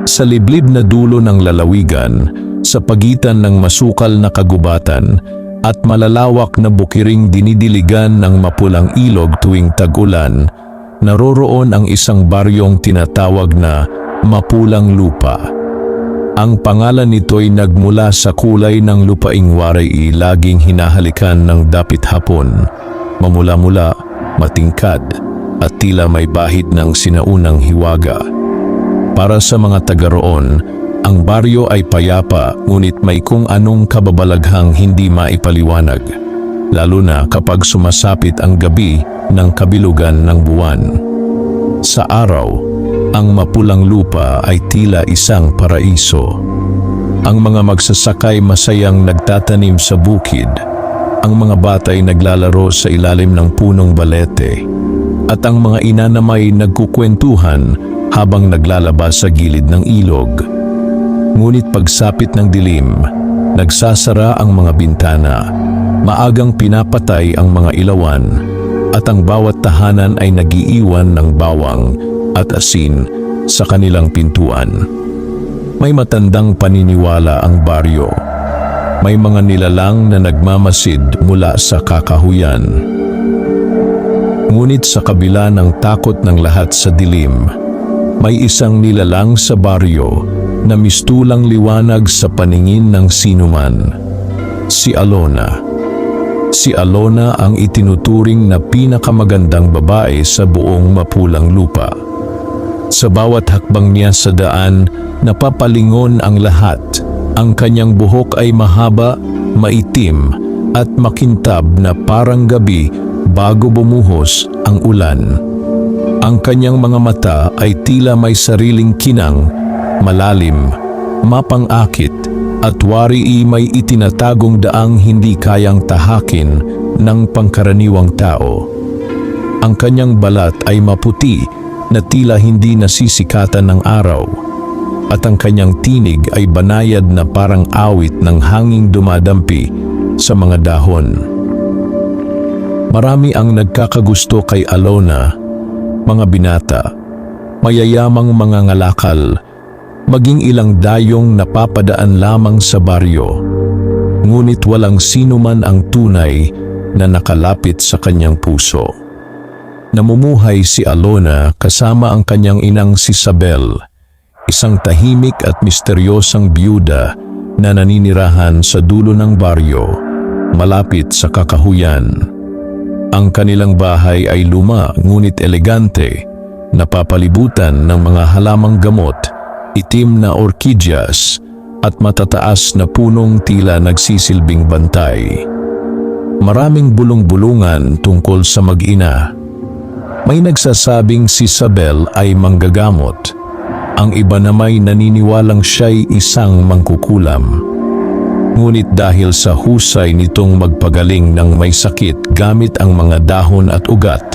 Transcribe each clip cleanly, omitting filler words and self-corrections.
Sa liblib na dulo ng lalawigan, sa pagitan ng masukal na kagubatan at malalawak na bukiring dinidiligan ng mapulang ilog tuwing tag-ulan, naroroon ang isang baryong tinatawag na Mapulang Lupa. Ang pangalan nito'y nagmula sa kulay ng lupaing waray laging hinahalikan ng dapit hapon, mamula-mula, matingkad, at tila may bahid ng sinaunang hiwaga. Para sa mga taga roon, ang baryo ay payapa ngunit may kung anong kababalaghang hindi maipaliwanag, lalo na kapag sumasapit ang gabi ng kabilugan ng buwan. Sa araw, ang Mapulang Lupa ay tila isang paraiso. Ang mga magsasakay masayang nagtatanim sa bukid, ang mga batay naglalaro sa ilalim ng punong balete, at ang mga ina namay nagkukwentuhan habang naglalabas sa gilid ng ilog. Ngunit pagsapit ng dilim, nagsasara ang mga bintana, maagang pinapatay ang mga ilawan, at ang bawat tahanan ay nagiiwan ng bawang at asin sa kanilang pintuan. May matandang paniniwala ang baryo. May mga nilalang na nagmamasid mula sa kakahuyan. Ngunit sa kabila ng takot ng lahat sa dilim, may isang nilalang sa baryo na mistulang liwanag sa paningin ng sinuman. Si Alona. Si Alona ang itinuturing na pinakamagandang babae sa buong Mapulang Lupa. Sa bawat hakbang niya sa daan, napapalingon ang lahat. Ang kanyang buhok ay mahaba, maitim, at makintab na parang gabi bago bumuhos ang ulan. Ang kanyang mga mata ay tila may sariling kinang, malalim, mapang-akit, at wari may itinatagong daang hindi kayang tahakin ng pangkaraniwang tao. Ang kanyang balat ay maputi na tila hindi nasisikatan ng araw, at ang kanyang tinig ay banayad na parang awit ng hanging dumadampi sa mga dahon. Marami ang nagkakagusto kay Alona, mga binata, mayayamang mga ngalakal, maging ilang dayong napapadaan lamang sa baryo. Ngunit walang sino man ang tunay na nakalapit sa kanyang puso. Namumuhay si Alona kasama ang kanyang inang si Isabel, isang tahimik at misteryosang byuda na naninirahan sa dulo ng baryo, malapit sa kakahuyan. Ang kanilang bahay ay luma ngunit elegante, napapalibutan ng mga halamang gamot, itim na orkidyas at matataas na punong tila nagsisilbing bantay. Maraming bulong-bulungan tungkol sa mag-ina. May nagsasabing si Isabel ay manggagamot. Ang iba namay naniniwalang siya'y isang mangkukulam. Ngunit dahil sa husay nitong magpagaling ng may sakit gamit ang mga dahon at ugat,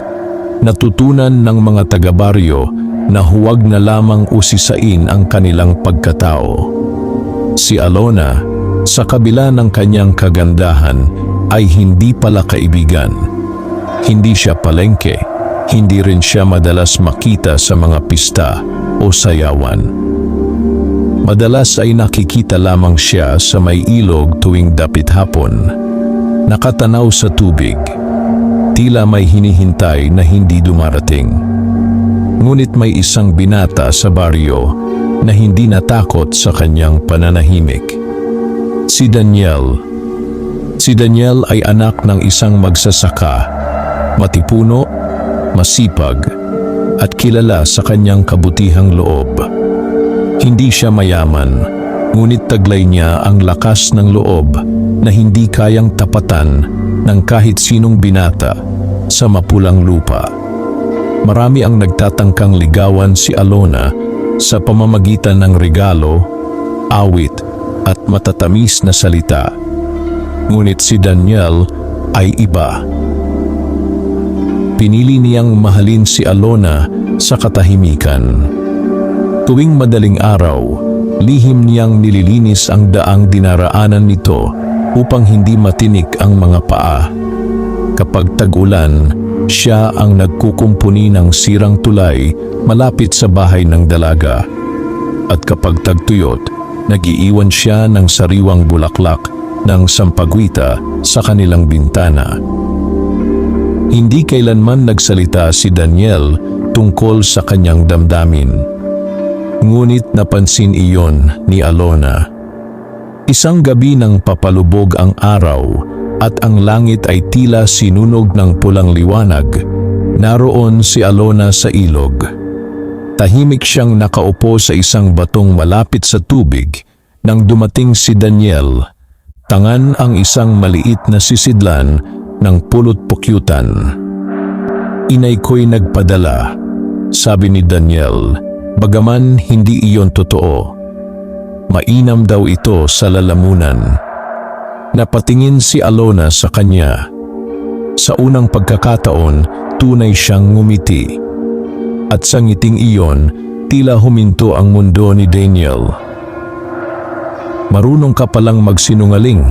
natutunan ng mga taga-baryo na huwag na lamang usisain ang kanilang pagkatao. Si Alona, sa kabila ng kanyang kagandahan, ay hindi pala kaibigan. Hindi siya palengke, hindi rin siya madalas makita sa mga pista o sayawan. Madalas ay nakikita lamang siya sa may ilog tuwing dapit hapon, nakatanaw sa tubig, tila may hinihintay na hindi dumarating. Ngunit may isang binata sa baryo na hindi natakot sa kanyang pananahimik. Si Daniel. Si Daniel ay anak ng isang magsasaka, matipuno, masipag, at kilala sa kanyang kabutihang loob. Hindi siya mayaman, ngunit taglay niya ang lakas ng loob na hindi kayang tapatan ng kahit sinong binata sa Mapulang Lupa. Marami ang nagtatangkang ligawan si Alona sa pamamagitan ng regalo, awit, at matatamis na salita. Ngunit si Daniel ay iba. Pinili niyang mahalin si Alona sa katahimikan. Tuwing madaling araw, lihim niyang nililinis ang daang dinaraanan nito upang hindi matinik ang mga paa. Kapag tag-ulan, siya ang nagkukumpuni ng sirang tulay malapit sa bahay ng dalaga. At kapag tagtuyot, nag-iiwan siya ng sariwang bulaklak ng sampagwita sa kanilang bintana. Hindi kailanman nagsalita si Daniel tungkol sa kanyang damdamin. Ngunit napansin iyon ni Alona. Isang gabi nang papalubog ang araw at ang langit ay tila sinunog ng pulang liwanag, naroon si Alona sa ilog. Tahimik siyang nakaupo sa isang batong malapit sa tubig nang dumating si Daniel. Tangan ang isang maliit na sisidlan ng pulot-pukyutan. "Inay ko'y nagpadala," sabi ni Daniel, bagaman hindi iyon totoo. Mainam daw ito sa lalamunan. Napatingin si Alona sa kanya. Sa unang pagkakataon, tunay siyang ngumiti. At sa ngiting iyon, tila huminto ang mundo ni Daniel. "Marunong ka palang magsinungaling,"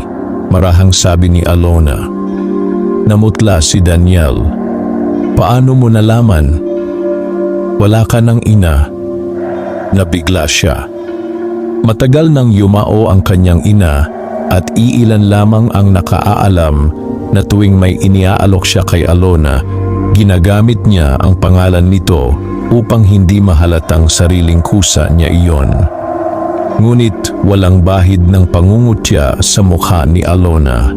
marahang sabi ni Alona. Namutla si Daniel. "Paano mo nalaman? Wala ka ng ina." Nabigla siya. Matagal nang yumao ang kanyang ina at iilan lamang ang nakaalam na tuwing may iniaalok siya kay Alona, ginagamit niya ang pangalan nito upang hindi mahalatang sariling kusa niya iyon. Ngunit walang bahid ng pangungutya sa mukha ni Alona.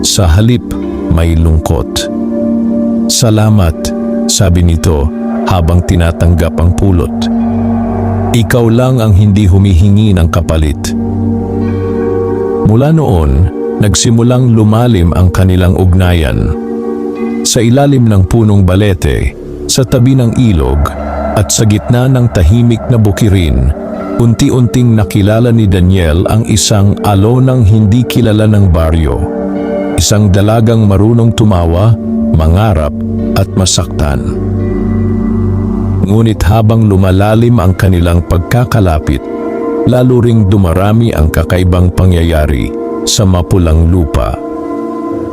Sa halip, may lungkot. "Salamat," sabi nito habang tinatanggap ang pulot. "Ikaw lang ang hindi humihingi ng kapalit." Mula noon, nagsimulang lumalim ang kanilang ugnayan. Sa ilalim ng punong balete, sa tabi ng ilog, at sa gitna ng tahimik na bukirin, unti-unting nakilala ni Daniel ang isang Alonang hindi kilala ng baryo. Isang dalagang marunong tumawa, mangarap, at masaktan. Ngunit habang lumalalim ang kanilang pagkakalapit, lalo ring dumarami ang kakaibang pangyayari sa mapulang lupa.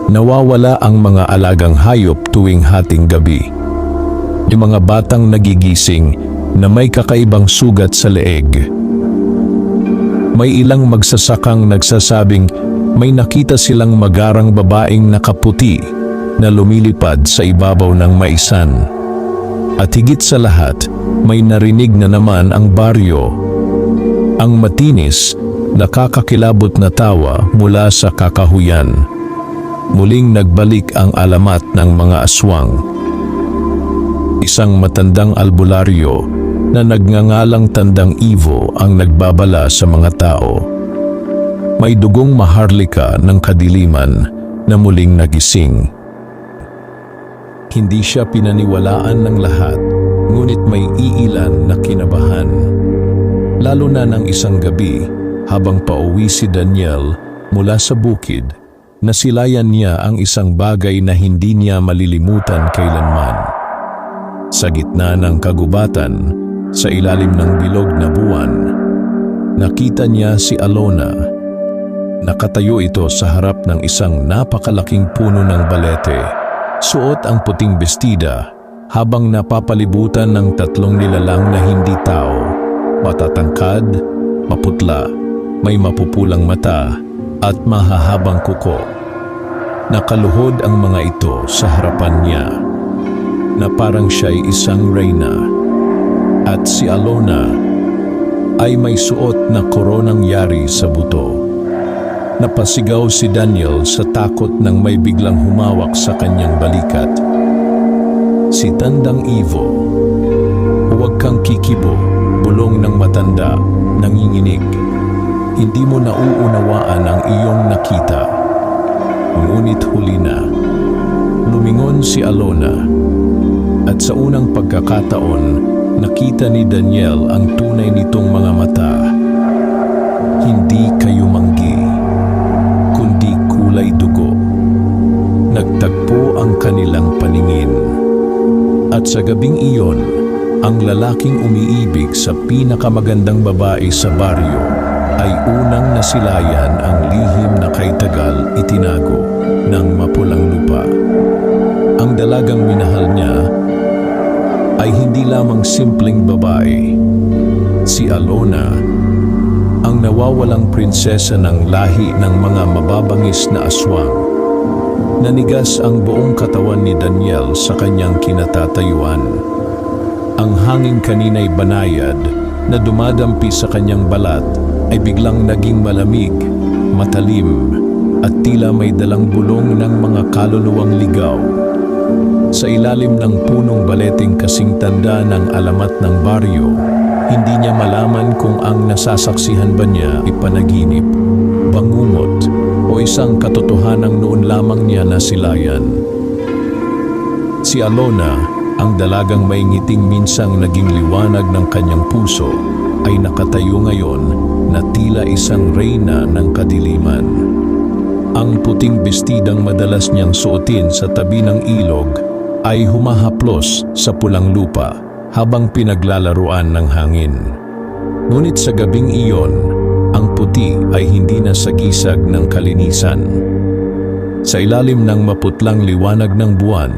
Nawawala ang mga alagang hayop tuwing hating gabi. Yung mga batang nagigising na may kakaibang sugat sa leeg. May ilang magsasakang nagsasabing may nakita silang magarang babaeng nakaputi na lumilipad sa ibabaw ng maisan. At higit sa lahat, may narinig na naman ang baryo. Ang matinis, nakakakilabot na tawa mula sa kakahuyan. Muling nagbalik ang alamat ng mga aswang. Isang matandang albularyo na nagngangalang Tandang Ivo ang nagbabala sa mga tao. May dugong maharlika ng kadiliman na muling nagising. Hindi siya pinaniwalaan ng lahat, ngunit may iilan na kinabahan. Lalo na ng isang gabi, habang pauwi si Daniel mula sa bukid, nasilayan niya ang isang bagay na hindi niya malilimutan kailanman. Sa gitna ng kagubatan, sa ilalim ng bilog na buwan, nakita niya si Alona. Nakatayo ito sa harap ng isang napakalaking puno ng balete. Suot ang puting bestida habang napapalibutan ng tatlong nilalang na hindi tao. Matatangkad, maputla, may mapupulang mata at mahahabang kuko. Nakaluhod ang mga ito sa harapan niya na parang siya'y isang reyna. At si Alona ay may suot na koronang yari sa buto. Napasigaw si Daniel sa takot nang may biglang humawak sa kanyang balikat. "Si Tandang Ivo, huwag kang kikibo," bulong ng matanda, nanginginig. "Hindi mo nauunawaan ang iyong nakita." Ngunit huli na. Lumingon si Alona. At sa unang pagkakataon, nakita ni Daniel ang tunay nitong mga mata. Hindi kayo manggi, kundi kulay dugo. Nagtagpo ang kanilang paningin. At sa gabing iyon, ang lalaking umiibig sa pinakamagandang babae sa baryo ay unang nasilayan ang lihim na kay tagal itinago ng mapulang lupa. Ang dalagang minahal niya ay hindi lamang simpleng babae. Si Alona, ang nawawalang prinsesa ng lahi ng mga mababangis na aswang. Nanigas ang buong katawan ni Daniel sa kanyang kinatatayuan. Ang hangin kanina'y banayad na dumadampi sa kanyang balat ay biglang naging malamig, matalim, at tila may dalang bulong ng mga kaluluwang ligaw. Sa ilalim ng punong baleting kasing tanda ng alamat ng baryo, hindi niya malaman kung ang nasasaksihan ba niya ay panaginip, bangungot, o isang katotohanang noon lamang niya nasilayan. Si Alona, ang dalagang may ngiting minsang naging liwanag ng kanyang puso, ay nakatayo ngayon na tila isang reyna ng kadiliman. Ang puting bestidang madalas niyang suotin sa tabi ng ilog ay humahaplos sa pulang lupa habang pinaglalaruan ng hangin. Ngunit sa gabing iyon, ang puti ay hindi na sagisag ng kalinisan. Sa ilalim ng maputlang liwanag ng buwan,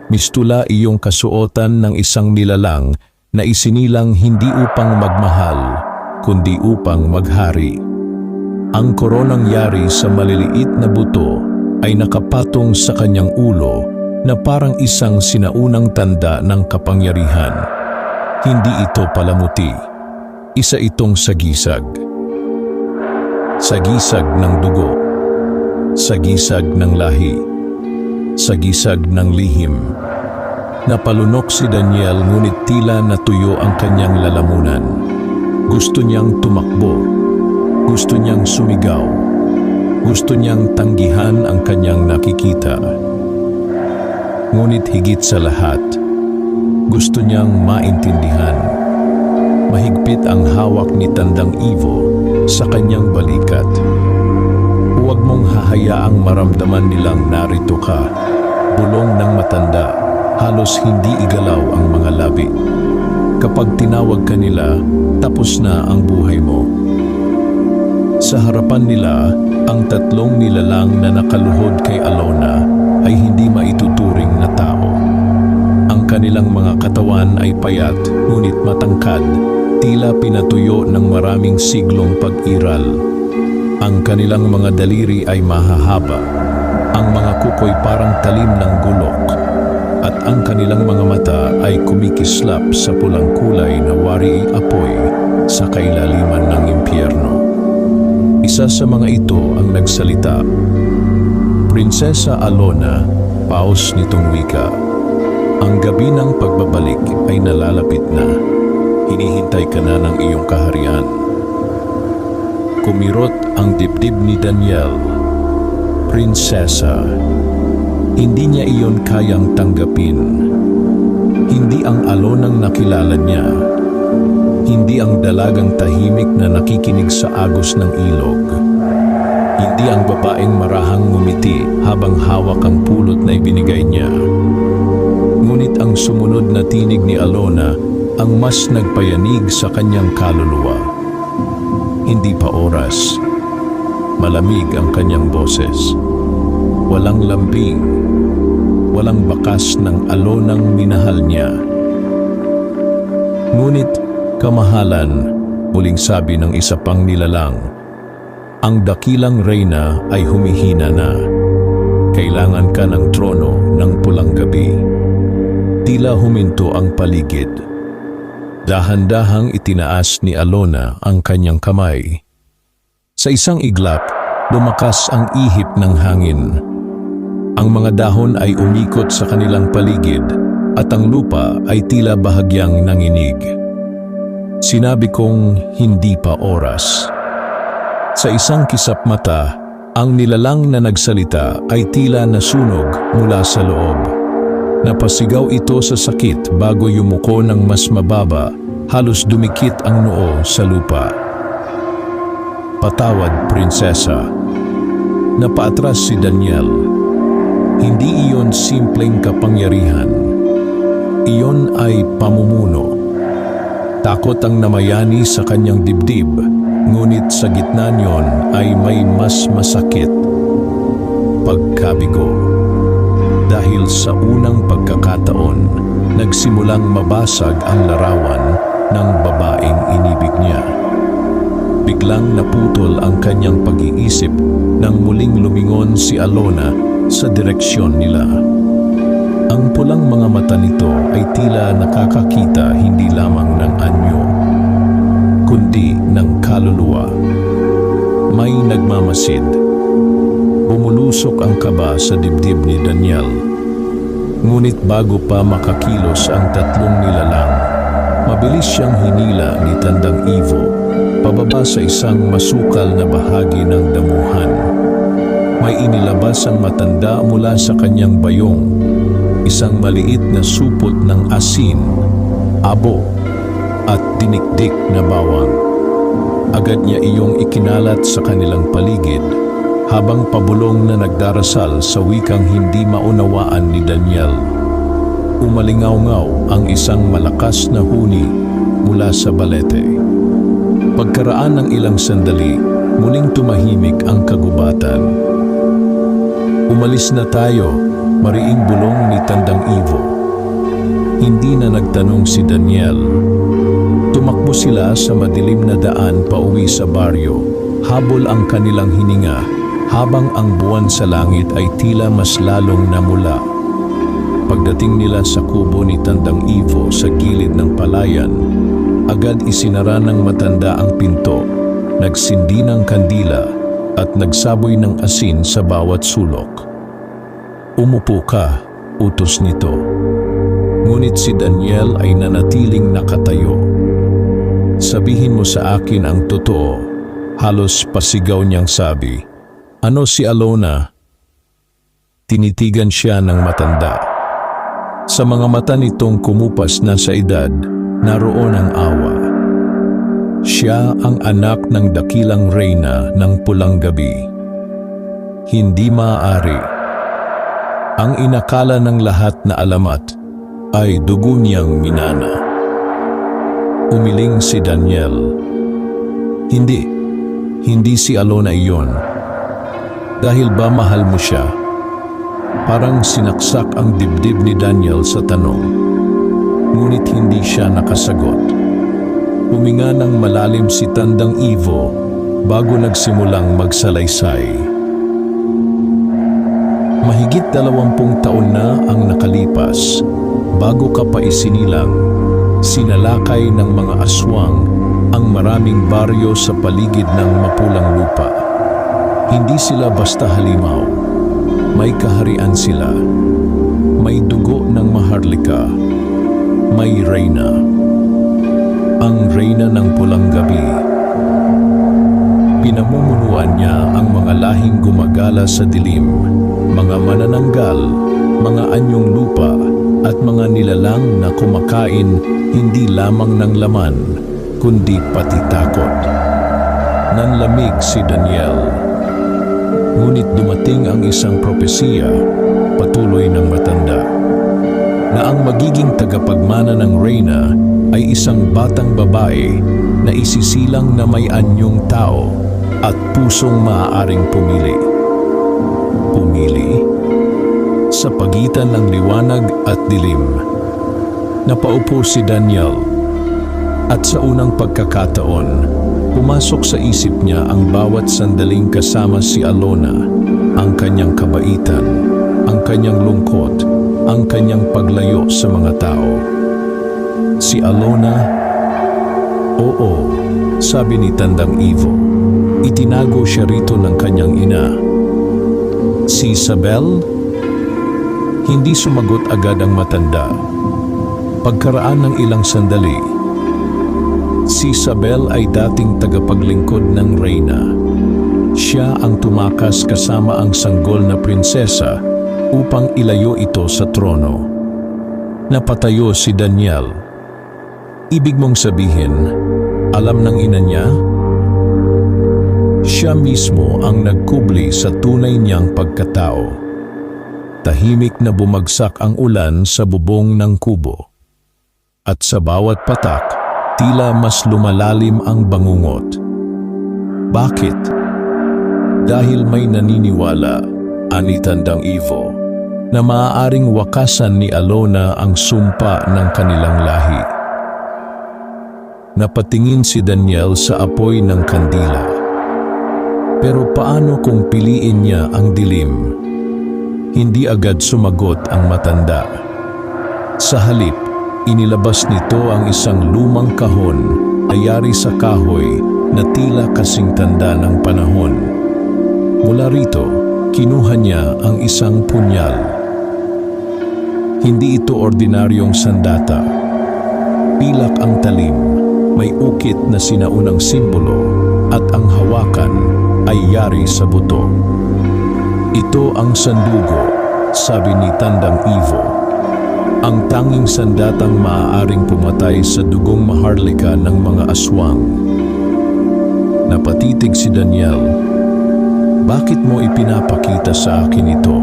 mistula iyong kasuotan ng isang nilalang na isinilang hindi upang magmahal, kundi upang maghari. Ang koronang yari sa maliliit na buto ay nakapatong sa kanyang ulo na parang isang sinaunang tanda ng kapangyarihan. Hindi ito palamuti, isa itong sagisag. Sagisag ng dugo, sagisag ng lahi, sagisag ng lihim. Napalunok si Daniel ngunit tila natuyo ang kanyang lalamunan. Gusto niyang tumakbo, gusto niyang sumigaw, gusto niyang tanggihan ang kanyang nakikita. Ngunit higit sa lahat, gusto niyang maintindihan. Mahigpit ang hawak ni Tandang Ivo sa kanyang balikat. Huwag mong hahayaang maramdaman nilang narito ka. Bulong ng matanda, halos hindi igalaw ang mga labi. Kapag tinawag ka nila, tapos na ang buhay mo. Sa harapan nila, ang tatlong nilalang na nakaluhod kay Alona ay hindi maituturing na tao. Ang kanilang mga katawan ay payat, ngunit matangkad, tila pinatuyo ng maraming siglong pag-iral. Ang kanilang mga daliri ay mahahaba, ang mga kuko'y parang talim ng gulok, at ang kanilang mga mata ay kumikislap sa pulang kulay na wari apoy sa kailaliman ng impyerno. Isa sa mga ito ang nagsalita, Prinsesa Alona, paos nitong wika. Ang gabi ng pagbabalik ay nalalapit na. Hinihintay ka na ng iyong kaharian. Kumirot ang dibdib ni Daniel. Prinsesa, hindi niya iyon kayang tanggapin. Hindi ang Alonang nakilala niya. Hindi ang dalagang tahimik na nakikinig sa agos ng ilog. Hindi ang babaeng marahang ngumiti habang hawak ang pulot na ibinigay niya. Ngunit ang sumunod na tinig ni Alona ang mas nagpayanig sa kanyang kaluluwa. Hindi pa oras. Malamig ang kanyang boses. Walang lambing. Walang bakas ng Alonang minahal niya. Ngunit kamahalan, muling sabi ng isa pang nilalang, ang dakilang reyna ay humihina na. Kailangan ka ng trono ng pulang gabi. Tila huminto ang paligid. Dahan-dahang itinaas ni Alona ang kanyang kamay. Sa isang iglap, lumakas ang ihip ng hangin. Ang mga dahon ay umikot sa kanilang paligid at ang lupa ay tila bahagyang nanginig. Sinabi kong hindi pa oras. Sa isang kisap mata, ang nilalang na nagsalita ay tila nasunog mula sa loob. Napasigaw ito sa sakit bago yumuko ng mas mababa, halos dumikit ang noo sa lupa. Patawad, prinsesa. Napaatras si Daniel. Hindi iyon simpleng kapangyarihan. Iyon ay pamumuno. Takot ang namayani sa kanyang dibdib, ngunit sa gitna niyon ay may mas masakit. Pagkabigo. Dahil sa unang pagkakataon, nagsimulang mabasag ang larawan ng babaeng inibig niya. Biglang naputol ang kanyang pag-iisip nang muling lumingon si Alona sa direksyon nila. Ang pulang mga mata nito ay tila nakakakita hindi lamang ng anyo, kundi ng kaluluwa. May nagmamasid. Bumulusok ang kaba sa dibdib ni Daniel. Ngunit bago pa makakilos ang tatlong nilalang, mabilis siyang hinila ni Tandang Ivo pababa sa isang masukal na bahagi ng damuhan. May inilabas ang matanda mula sa kanyang bayong, isang maliit na supot ng asin, abo, at dinikdik na bawang. Agad niya iyong ikinalat sa kanilang paligid habang pabulong na nagdarasal sa wikang hindi maunawaan ni Daniel. Umalingaw-ngaw ang isang malakas na huni mula sa balete. Pagkaraan ng ilang sandali, muling tumahimik ang kagubatan. Umalis na tayo, mariing bulong ni Tandang Ivo. Hindi na nagtanong si Daniel. Tumakbo sila sa madilim na daan pauwi sa baryo. Habol ang kanilang hininga habang ang buwan sa langit ay tila mas lalong namula. Pagdating nila sa kubo ni Tandang Ivo sa gilid ng palayan, agad isinara ng matanda ang pinto, nagsindi ng kandila at nagsaboy ng asin sa bawat sulok. Umupo ka, utos nito. Ngunit si Daniel ay nanatiling nakatayo. Sabihin mo sa akin ang totoo, halos pasigaw niyang sabi. Ano si Alona? Tinitigan siya ng matanda. Sa mga mata nitong kumupas na sa edad, naroon ang awa. Siya ang anak ng dakilang reyna ng pulang gabi. Hindi maaari. Ang inakala ng lahat na alamat ay dugo niyang minana. Umiling si Daniel. Hindi si Alona iyon. Dahil ba mahal mo siya? Parang sinaksak ang dibdib ni Daniel sa tanong. Ngunit hindi siya nakasagot. Huminga ng malalim si Tandang Ivo bago nagsimulang magsalaysay. Mahigit 20 taon na ang nakalipas bago ka pa isinilang, sinalakay ng mga aswang ang maraming baryo sa paligid ng mapulang lupa. Hindi sila basta halimaw. May kaharian sila. May dugo ng Maharlika. May reyna. Ang reyna ng pulang gabi. Pinamumunuan niya ang mga lahing gumagala sa dilim, mga manananggal, mga anyong lupa, at mga nilalang na kumakain hindi lamang ng laman, kundi pati takot. Nanlamig si Daniel. Ngunit dumating ang isang propesiya, patuloy ng matanda, na ang magiging tagapagmana ng reyna ay isang batang babae na isisilang na may anyong tao at pusong maaaring pumili. Pumili? Sa pagitan ng liwanag at dilim. Napaupo si Daniel at sa unang pagkakataon, pumasok sa isip niya ang bawat sandaling kasama si Alona, ang kanyang kabaitan, ang kanyang lungkot, ang kanyang paglayo sa mga tao. Si Alona, oo, sabi ni Tandang Ivo, itinago siya rito ng kanyang ina. Si Isabel? Hindi sumagot agad ang matanda. Pagkaraan ng ilang sandali, si Isabel ay dating tagapaglingkod ng reyna. Siya ang tumakas kasama ang sanggol na prinsesa upang ilayo ito sa trono. Napatayo si Daniel. Ibig mong sabihin, alam ng ina niya? Siya mismo ang nagkubli sa tunay niyang pagkatao. Tahimik na bumagsak ang ulan sa bubong ng kubo. At sa bawat patak, tila mas lumalalim ang bangungot. Bakit? Dahil may naniniwala, ani Tandang Ivo, na maaaring wakasan ni Alona ang sumpa ng kanilang lahi. Napatingin si Daniel sa apoy ng kandila. Pero paano kung piliin niya ang dilim? Hindi agad sumagot ang matanda. Sa halip, inilabas nito ang isang lumang kahon na yari sa kahoy na tila kasing tanda ng panahon. Mula rito, kinuha niya ang isang punyal. Hindi ito ordinaryong sandata. Pilak ang talim, may ukit na sinaunang simbolo at ang hawakan ay yari sa buto. Ito ang sandugo, sabi ni Tandang Ivo. Ang tanging sandatang maaaring pumatay sa dugong maharlika ng mga aswang. Napatitig si Daniel. Bakit mo ipinapakita sa akin ito?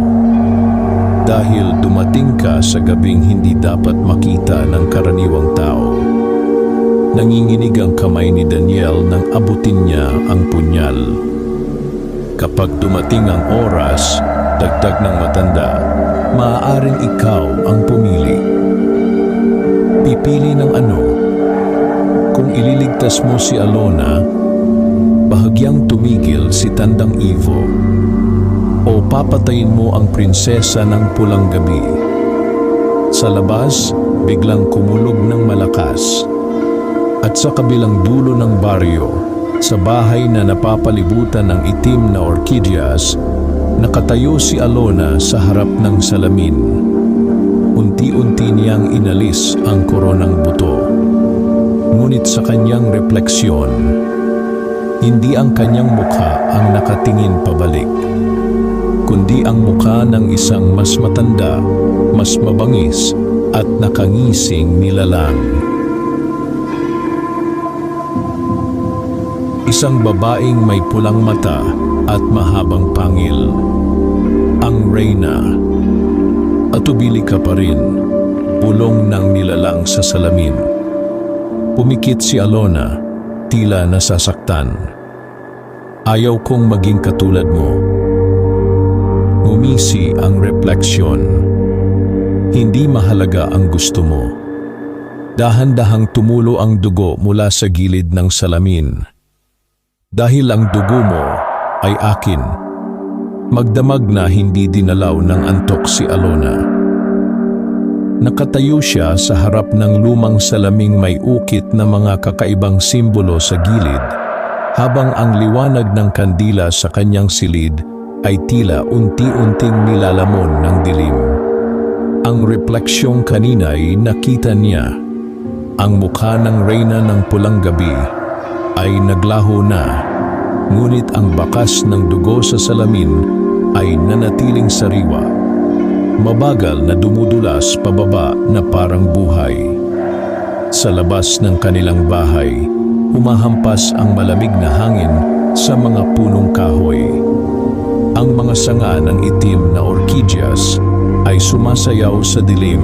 Dahil dumating ka sa gabing hindi dapat makita ng karaniwang tao. Nanginginig ang kamay ni Daniel nang abutin niya ang punyal. Kapag dumating ang oras, dagdag ng matanda, maaaring ikaw ang pumili. Pipili ng ano? Kung ililigtas mo si Alona, bahagyang tumigil si Tandang Ivo. O papatayin mo ang prinsesa ng pulang gabi. Sa labas, biglang kumulog ng malakas. At sa kabilang dulo ng baryo, sa bahay na napapalibutan ng itim na orkidyas, nakatayo si Alona sa harap ng salamin. Unti-unti niyang inalis ang koronang buto. Ngunit sa kanyang refleksyon, hindi ang kanyang mukha ang nakatingin pabalik, kundi ang mukha ng isang mas matanda, mas mabangis at nakangising nilalang. Isang babaeng may pulang mata at mahabang pangil. Ang Reyna. Atubili ka pa rin, bulong ng nilalang sa salamin. Pumikit si Alona, tila nasasaktan. Ayaw kong maging katulad mo. Umisi ang refleksyon. Hindi mahalaga ang gusto mo. Dahan-dahang tumulo ang dugo mula sa gilid ng salamin. Dahil ang dugo mo ay akin. Magdamag na hindi dinalaw ng antok si Alona. Nakatayo siya sa harap ng lumang salaming may ukit na mga kakaibang simbolo sa gilid, habang ang liwanag ng kandila sa kanyang silid ay tila unti-unting nilalamon ng dilim. Ang refleksyong kanina'y nakita niya. Ang mukha ng Reyna ng pulang gabi ay naglaho na, ngunit ang bakas ng dugo sa salamin ay nanatiling sariwa. Mabagal na dumudulas pababa na parang buhay. Sa labas ng kanilang bahay, humahampas ang malamig na hangin sa mga punong kahoy. Ang mga sanga ng itim na orkidyas ay sumasayaw sa dilim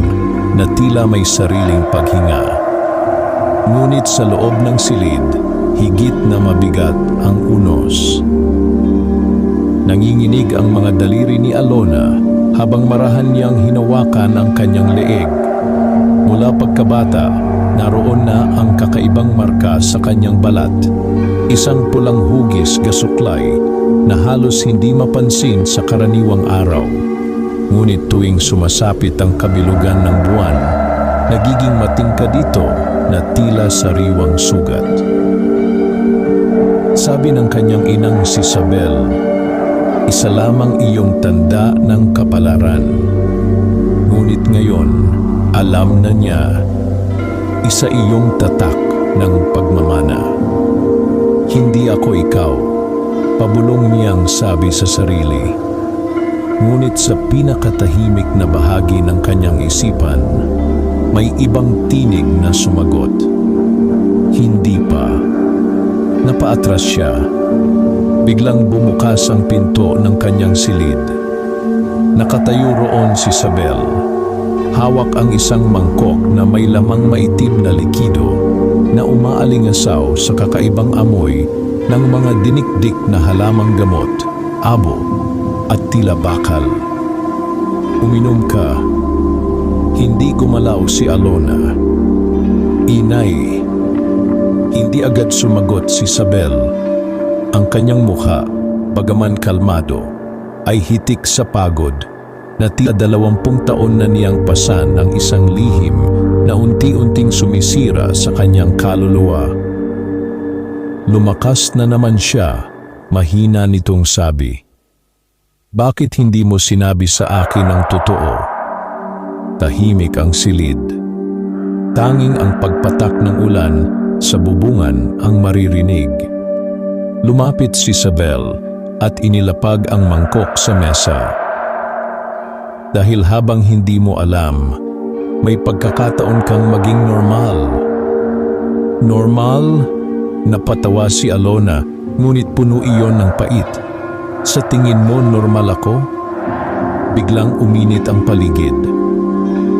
na tila may sariling paghinga. Ngunit sa loob ng silid, higit na mabigat ang unos. Nanginginig ang mga daliri ni Alona habang marahan niyang hinawakan ang kanyang leeg. Mula pagkabata, naroon na ang kakaibang marka sa kanyang balat. Isang pulang hugis gasuklay na halos hindi mapansin sa karaniwang araw. Ngunit tuwing sumasapit ang kabilugan ng buwan, nagiging matingkad dito na tila sariwang sugat. Sabi ng kanyang inang si Isabel, isa lamang iyong tanda ng kapalaran. Ngunit ngayon, alam na niya, isa iyong tatak ng pagmamana. Hindi ako ikaw, pabulong niyang sabi sa sarili. Ngunit sa pinakatahimik na bahagi ng kanyang isipan, may ibang tinig na sumagot. Hindi pa. Napaatras siya. Biglang bumukas ang pinto ng kanyang silid. Nakatayo roon si Isabel. Hawak ang isang mangkok na may lamang maitim na likido na umaalingasaw sa kakaibang amoy ng mga dinikdik na halamang gamot, abo at tila bakal. Uminom ka. Hindi gumalaw si Alona. Inay, Hindi agad sumagot si Isabel. Ang kanyang mukha, bagaman kalmado, ay hitik sa pagod na tila 20 taon na niyang pasan ang isang lihim na unti-unting sumisira sa kanyang kaluluwa. Lumakas na naman siya, mahina nitong sabi, "Bakit hindi mo sinabi sa akin ang totoo?" Tahimik ang silid. Tanging ang pagpatak ng ulan sa bubungan ang maririnig. Lumapit si Isabel at inilapag ang mangkok sa mesa. Dahil habang hindi mo alam, may pagkakataon kang maging normal. Normal? Napatawa si Alona, ngunit puno iyon ng pait. Sa tingin mo normal ako? Biglang uminit ang paligid.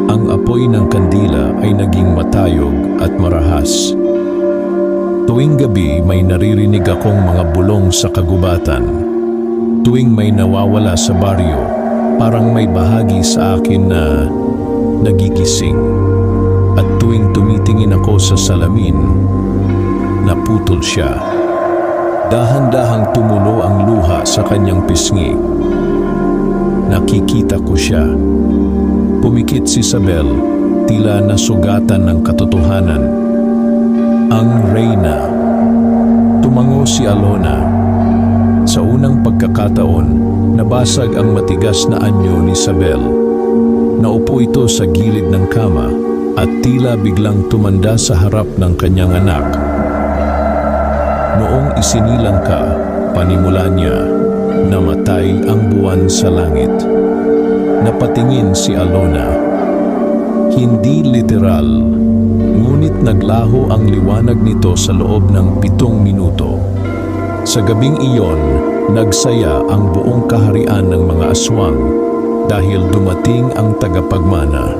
Ang apoy ng kandila ay naging matayog at marahas. Tuwing gabi may naririnig akong mga bulong sa kagubatan. Tuwing may nawawala sa baryo, parang may bahagi sa akin na nagigising. At tuwing tumitingin ako sa salamin, naputol siya. Dahan-dahang tumulo ang luha sa kanyang pisngi. Nakikita ko siya. Pumikit si Isabel, tila nasugatan ng katotohanan. Ang Reyna. Tumango si Alona. Sa unang pagkakataon, nabasag ang matigas na anyo ni Isabel. Naupo ito sa gilid ng kama at tila biglang tumanda sa harap ng kanyang anak. Noong isinilang ka, panimula niya, namatay ang buwan sa langit. Napatingin si Alona. Hindi literal, ngunit naglaho ang liwanag nito sa loob ng 7 minuto. Sa gabing iyon, nagsaya ang buong kaharian ng mga aswang dahil dumating ang tagapagmana.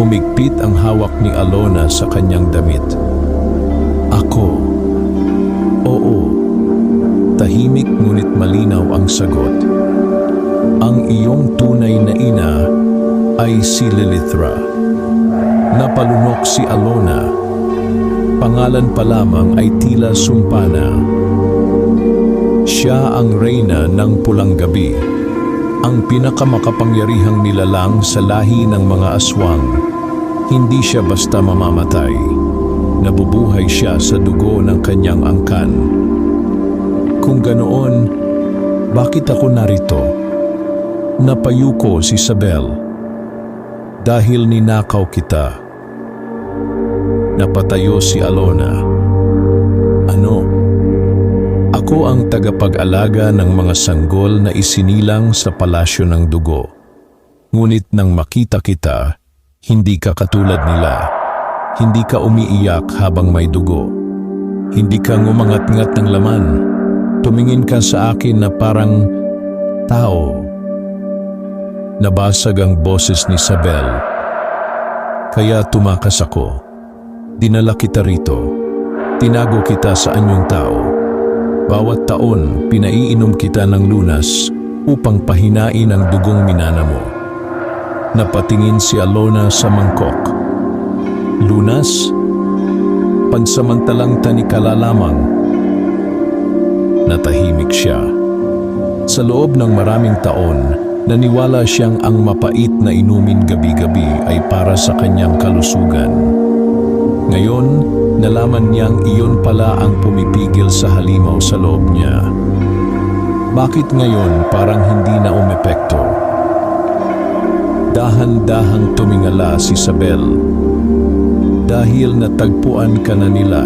Humigpit ang hawak ni Alona sa kanyang damit. Ako. Oo. Tahimik ngunit malinaw ang sagot. Ang iyong tunay na ina ay si Lilithra. Napalunok si Alona. Pangalan pa lamang ay tila sumpa na. Siya ang Reyna ng Pulang Gabi, ang pinakamakapangyarihang nilalang sa lahi ng mga aswang. Hindi siya basta mamamatay. Nabubuhay siya sa dugo ng kanyang angkan. Kung ganoon, bakit ako narito? Napayuko si Isabel. Dahil ninakaw kita. Napatayo si Alona. Ano? Ako ang tagapag-alaga ng mga sanggol na isinilang sa palasyo ng dugo. Ngunit nang makita kita, hindi ka katulad nila. Hindi ka umiiyak habang may dugo. Hindi ka ngumangat-ngat ng laman. Tumingin ka sa akin na parang tao. Nabasag ang boses ni Isabel. Kaya tumakas ako. Dinala kita rito. Tinago kita sa anyong tao. Bawat taon, pinaiinom kita ng lunas upang pahinain ang dugong minana mo. Napatingin si Alona sa mangkok. Lunas? Pansamantalang tanikala lamang. Natahimik siya. Sa loob ng maraming taon, naniwala siyang ang mapait na inumin gabi-gabi ay para sa kanyang kalusugan. Ngayon, nalaman niyang iyon pala ang pumipigil sa halimaw sa loob niya. Bakit ngayon parang hindi na umepekto? Dahan-dahang tumingala si Isabel. Dahil natagpuan ka na nila.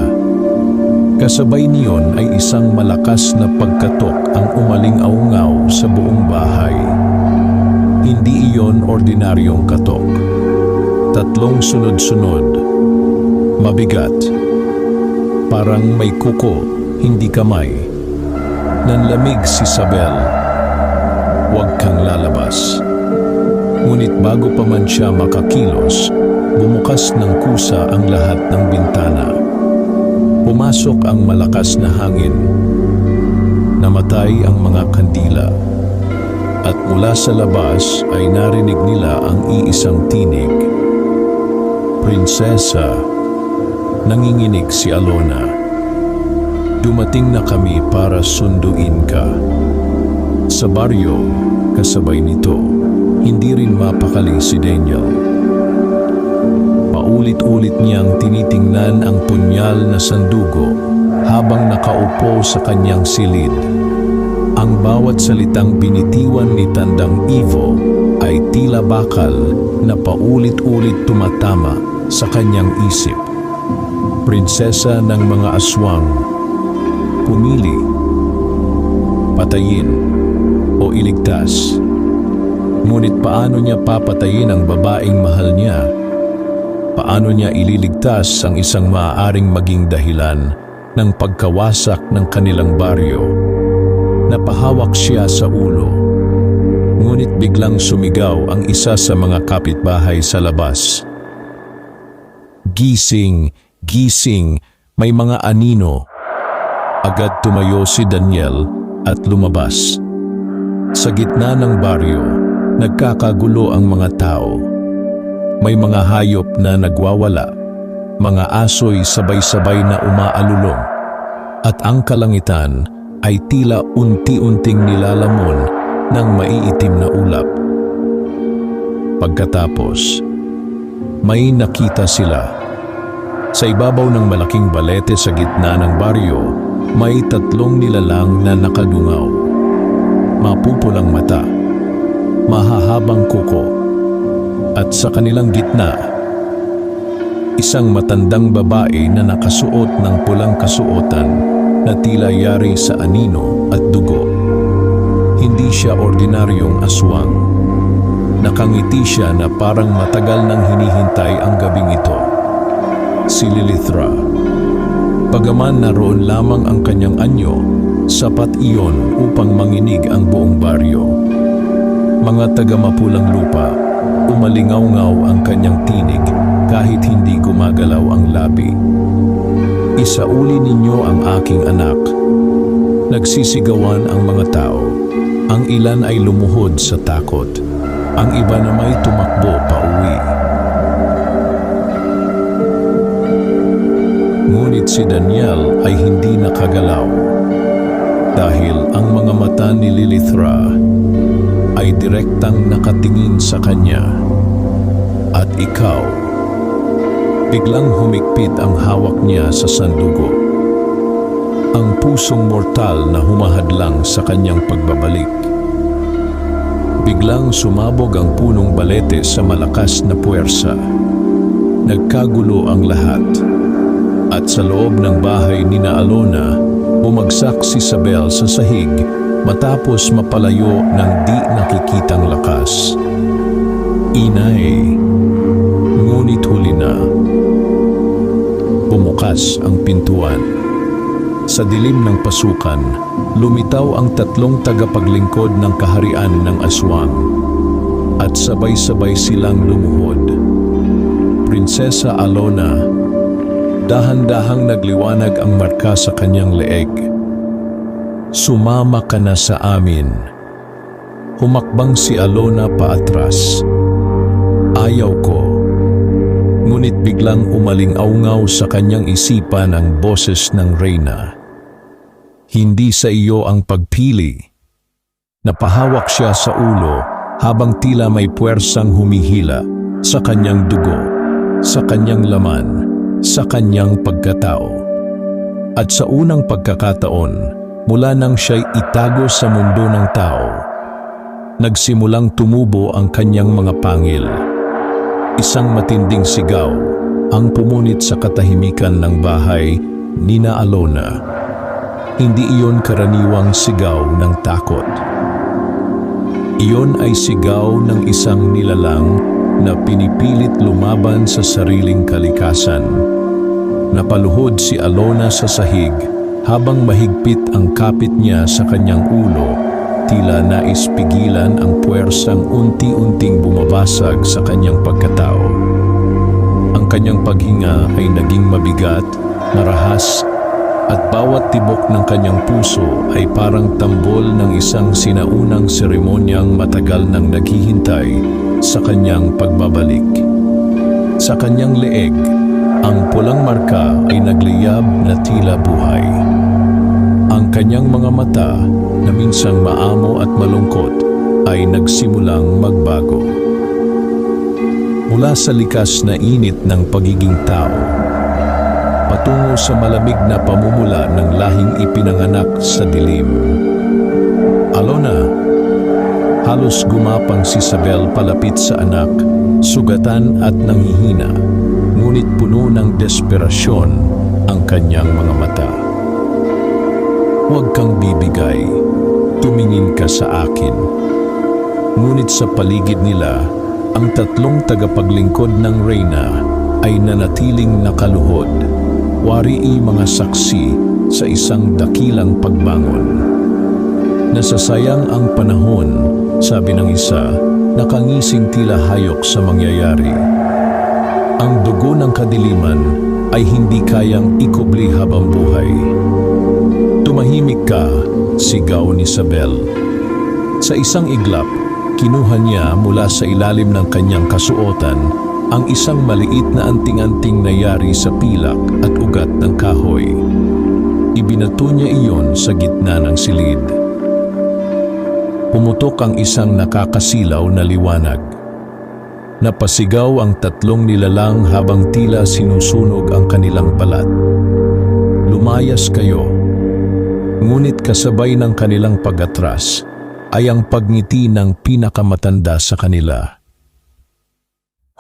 Kasabay niyon ay isang malakas na pagkatok ang umaling-aungaw sa buong bahay. Hindi iyon ordinaryong katok. 3 sunod-sunod. Mabigat. Parang may kuko, hindi kamay. Nanlamig si Isabel. Huwag kang lalabas. Ngunit bago pa man siya makakilos, bumukas ng kusa ang lahat ng bintana. Pumasok ang malakas na hangin. Namatay ang mga kandila. At mula sa labas ay narinig nila ang iisang tinig. Prinsesa, Nanginginig si Alona. Dumating na kami para sunduin ka. Sa baryo, kasabay nito, hindi rin mapakali si Daniel. Paulit-ulit niyang tinitingnan ang punyal na sandugo habang nakaupo sa kanyang silid. Ang bawat salitang binitiwan ni Tandang Ivo ay tila bakal na paulit-ulit tumatama sa kanyang isip. Prinsesa ng mga aswang, pumili, patayin o iligtas. Ngunit paano niya papatayin ang babaeng mahal niya? Paano niya ililigtas ang isang maaaring maging dahilan ng pagkawasak ng kanilang baryo? Napahawak siya sa ulo. Ngunit biglang sumigaw ang isa sa mga kapitbahay sa labas. Gising, gising, may mga anino. Agad tumayo si Daniel at lumabas. Sa gitna ng baryo, nagkakagulo ang mga tao. May mga hayop na nagwawala, mga aso'y sabay-sabay na umaalulong, at ang kalangitan ay tila unti-unting nilalamon ng maiitim na ulap. Pagkatapos, may nakita sila. Sa ibabaw ng malaking balete sa gitna ng baryo, may 3 nilalang na nakadungaw. Mapupulang mata, mahahabang kuko, at sa kanilang gitna, isang matandang babae na nakasuot ng pulang kasuotan na tila yari sa anino at dugo. Hindi siya ordinaryong aswang. Nakangiti siya na parang matagal nang hinihintay ang gabing ito. Si Lilithra. Bagaman naroon lamang ang kanyang anyo, sapat iyon upang manginig ang buong baryo. Mga taga-mapulang lupa, umalingaw-ngaw ang kanyang tinig kahit hindi gumagalaw ang labi. Isauli ninyo ang aking anak. Nagsisigawan ang mga tao. Ang ilan ay lumuhod sa takot. Ang iba na may tumakbo pauwi. Ngunit si Daniel ay hindi nakagalaw dahil ang mga mata ni Lilithra ay direktang nakatingin sa kanya. At ikaw, biglang humigpit ang hawak niya sa sandugo. Ang pusong mortal na humahadlang sa kanyang pagbabalik. Biglang sumabog ang punong balete sa malakas na puwersa. Nagkagulo ang lahat. At sa loob ng bahay ni Alona, bumagsak si Isabel sa sahig matapos mapalayo ng di nakikitang lakas. Inay, ngunit huli na. Bumukas ang pintuan. Sa dilim ng pasukan, lumitaw ang 3 tagapaglingkod ng kaharian ng aswang. At sabay-sabay silang lumuhod. Prinsesa Alona, dahan-dahang nagliwanag ang marka sa kanyang leeg. Sumama ka na sa amin. Humakbang si Alona paatras. Ayaw ko. Ngunit biglang umaling-aungaw sa kanyang isipan ang boses ng reyna. Hindi sa iyo ang pagpili. Napahawak siya sa ulo habang tila may puwersang humihila sa kanyang dugo, sa kanyang laman, sa kanyang pagkatao. At sa unang pagkakataon, mula nang siya'y itago sa mundo ng tao, nagsimulang tumubo ang kanyang mga pangil. Isang matinding sigaw ang pumunit sa katahimikan ng bahay ni Alona. Hindi iyon karaniwang sigaw ng takot. Iyon ay sigaw ng isang nilalang na pinipilit lumaban sa sariling kalikasan. Napaluhod si Alona sa sahig habang mahigpit ang kapit niya sa kanyang ulo, tila nais pigilan ang puwersang unti-unting bumabasag sa kanyang pagkatao. Ang kanyang paghinga ay naging mabigat, marahas, at bawat tibok ng kanyang puso ay parang tambol ng isang sinaunang seremonyang matagal nang naghihintay sa kanyang pagbabalik. Sa kanyang leeg, Ang pulang marka ay nagliyab na tila buhay. Ang kanyang mga mata na minsang maamo at malungkot ay nagsimulang magbago. Mula sa likas na init ng pagiging tao, patungo sa malamig na pamumula ng lahing ipinanganak sa dilim. Alona, halos gumapang si Isabel palapit sa anak, sugatan at nanghihina, ngunit puno ng desperasyon ang kanyang mga mata. Huwag kang bibigay, tumingin ka sa akin. Ngunit sa paligid nila, ang tatlong tagapaglingkod ng reyna ay nanatiling nakaluhod, warii mga saksi sa isang dakilang pagbangon. Nasasayang ang panahon, sabi ng isa, nakangising tila hayok sa mangyayari. Ang dugo ng kadiliman ay hindi kayang ikubli habang buhay. Tumahimik ka, sigaw ni Isabel. Sa isang iglap, kinuha niya mula sa ilalim ng kanyang kasuotan ang isang maliit na anting-anting na yari sa pilak at ugat ng kahoy. Ibinato niya iyon sa gitna ng silid. Pumutok ang isang nakakasilaw na liwanag. Napasigaw ang tatlong nilalang habang tila sinusunog ang kanilang balat. Lumayas kayo. Ngunit kasabay ng kanilang pag-atras ay ang pagngiti ng pinakamatanda sa kanila.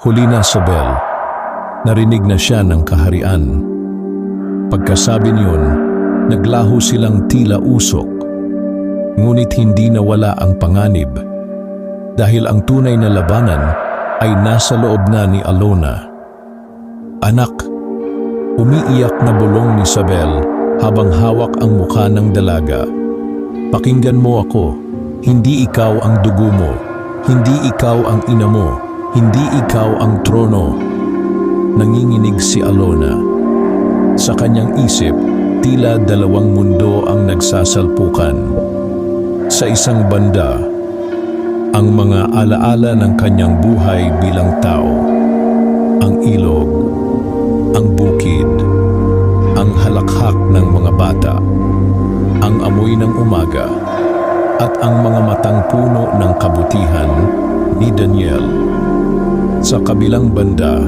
Huli na Isabel, narinig na siya ng kaharian. Pagkasabi niyon, naglaho silang tila usok. Ngunit hindi nawala ang panganib dahil ang tunay na labanan ay nasa loob na ni Alona. Anak, umiiyak na bulong ni Isabel habang hawak ang mukha ng dalaga. Pakinggan mo ako, hindi ikaw ang dugo mo, hindi ikaw ang ina mo, hindi ikaw ang trono. Nanginginig si Alona. Sa kanyang isip, tila dalawang mundo ang nagsasalpukan. Sa isang banda, ang mga alaala ng kanyang buhay bilang tao, ang ilog, ang bukid, ang halakhak ng mga bata, ang amoy ng umaga, at ang mga matang puno ng kabutihan ni Daniel. Sa kabilang banda,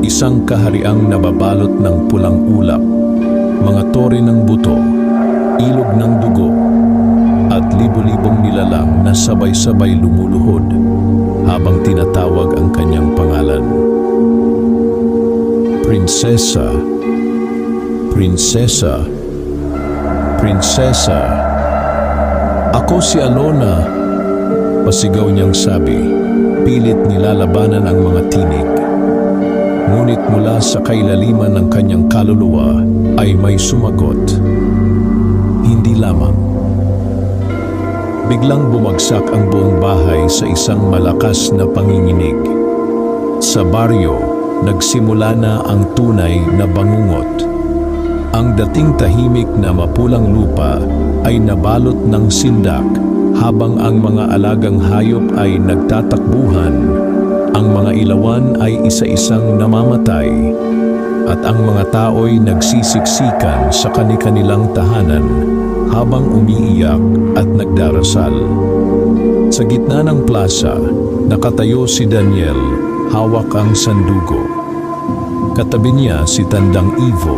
isang kahariang nababalot ng pulang ulap, mga tore ng buto, ilog ng dugo, at libo-libong nilalang na sabay-sabay lumuluhod habang tinatawag ang kanyang pangalan. Prinsesa, Prinsesa, Prinsesa. Ako si Alona, pasigaw niyang sabi, pilit nilalabanan ang mga tinig. Ngunit mula sa kailaliman ng kanyang kaluluwa ay may sumagot, hindi lamang. Biglang bumagsak ang buong bahay sa isang malakas na panginginig. Sa baryo, nagsimula na ang tunay na bangungot. Ang dating tahimik na mapulang lupa ay nabalot ng sindak habang ang mga alagang hayop ay nagtatakbuhan. Ang mga ilawan ay isa-isang namamatay at ang mga tao'y nagsisiksikan sa kani-kanilang tahanan habang umiiyak at nagdarasal. Sa gitna ng plaza, nakatayo si Daniel, hawak ang sandugo. Katabi niya si Tandang Ivo,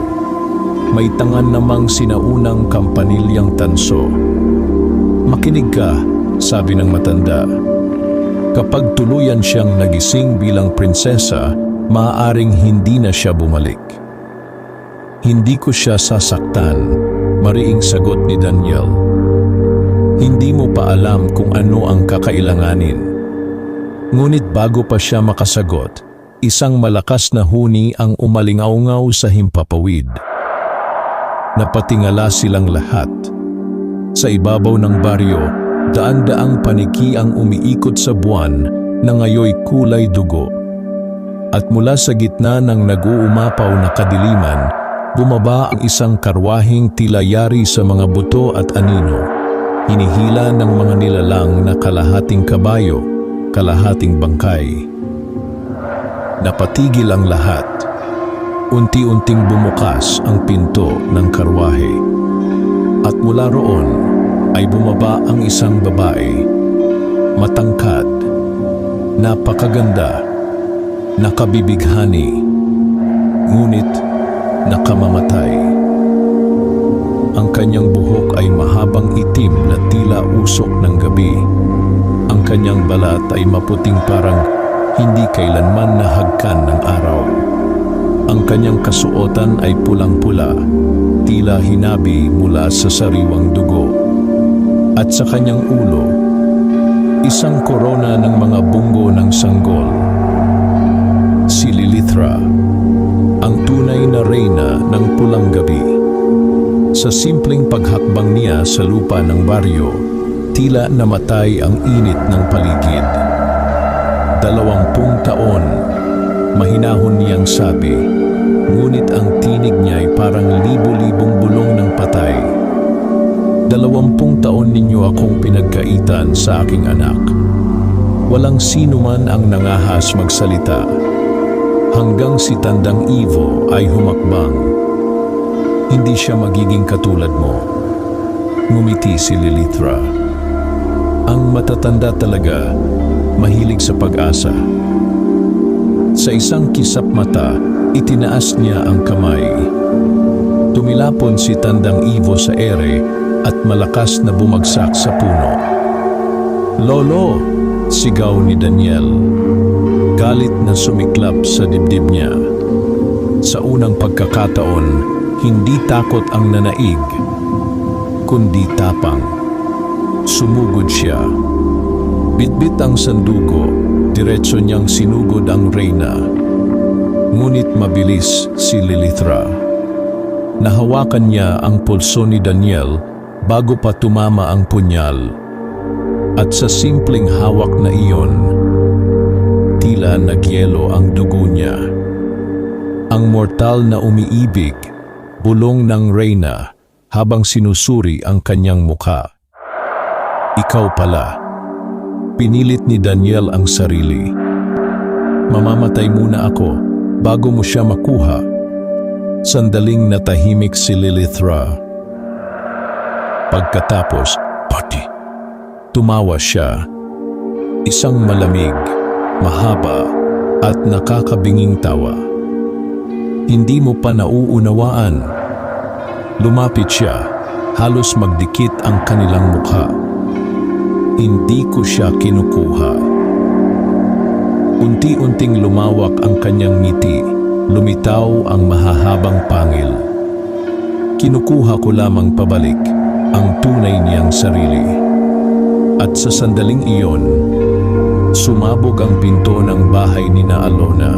may tangan namang sinaunang kampanilyang tanso. Makinig ka, sabi ng matanda. Kapag tuluyan siyang nagising bilang prinsesa, maaaring hindi na siya bumalik. Hindi ko siya sasaktan, mariing sagot ni Daniel. Hindi mo pa alam kung ano ang kakailanganin. Ngunit bago pa siya makasagot, isang malakas na huni ang umalingaw-ngaw sa himpapawid. Napatingala silang lahat. Sa ibabaw ng baryo, daan-daang paniki ang umiikot sa buwan na ngayoy kulay dugo. At mula sa gitna ng nag-uumapaw na kadiliman, bumaba ang isang karwaheng tila yari sa mga buto at anino, hinihila ng mga nilalang na kalahating kabayo, kalahating bangkay. Napatigil ang lahat. Unti-unting bumukas ang pinto ng karwahe. At mula roon ay bumaba ang isang babae. Matangkad, napakaganda, nakabibighani, ngunit nakamamatay. Ang kanyang buhok ay mahabang itim na tila usok ng gabi. Ang kanyang balat ay maputing parang hindi kailanman nahagkan ng araw. Ang kanyang kasuotan ay pulang-pula, tila hinabi mula sa sariwang dugo. At sa kanyang ulo, isang korona ng mga bunggo ng sanggol. Si Lilithra, ang tunay na reyna ng pulang gabi. Sa simpleng paghakbang niya sa lupa ng baryo, tila namatay ang init ng paligid. 20 taon, mahinahon niyang sabi, ngunit ang tinig niya ay parang libo-libong bulong ng patay. 20 taon ninyo akong pinagkaitan sa aking anak. Walang sino man ang nangahas magsalita, hanggang si Tandang Ivo ay humakbang. Hindi siya magiging katulad mo. Ngumiti si Lilithra. Ang matatanda talaga, mahilig sa pag-asa. Sa isang kisap mata, itinaas niya ang kamay. Tumilapon si Tandang Ivo sa ere at malakas na bumagsak sa puno. "Lolo!" sigaw ni Daniel. Galit na sumiklap sa dibdib niya. Sa unang pagkakataon, hindi takot ang nanaig, kundi tapang. Sumugod siya. Bitbit ang sanduko, diretso niyang sinugod ang reyna. Ngunit mabilis si Lilithra. Nahawakan niya ang pulso ni Daniel bago pa tumama ang punyal. At sa simpleng hawak na iyon, tila nagyelo ang dugo niya. Ang mortal na umiibig, bulong ng reyna habang sinusuri ang kanyang mukha. "Ikaw pala." Pinilit ni Daniel ang sarili. "Mamamatay muna ako bago mo siya makuha." Sandaling natahimik si Lilithra. Pagkatapos, "Pati." Tumawa siya. Isang malamig, mahaba, at nakakabinging tawa. "Hindi mo pa nauunawaan." Lumapit siya, halos magdikit ang kanilang mukha. Hindi ko siya kinukuha. Unti-unting lumawak ang kanyang ngiti, lumitaw ang mahahabang pangil. "Kinukuha ko lamang pabalik ang tunay niyang sarili." At sa sandaling iyon, sumabog ang pinto ng bahay ni na Alona.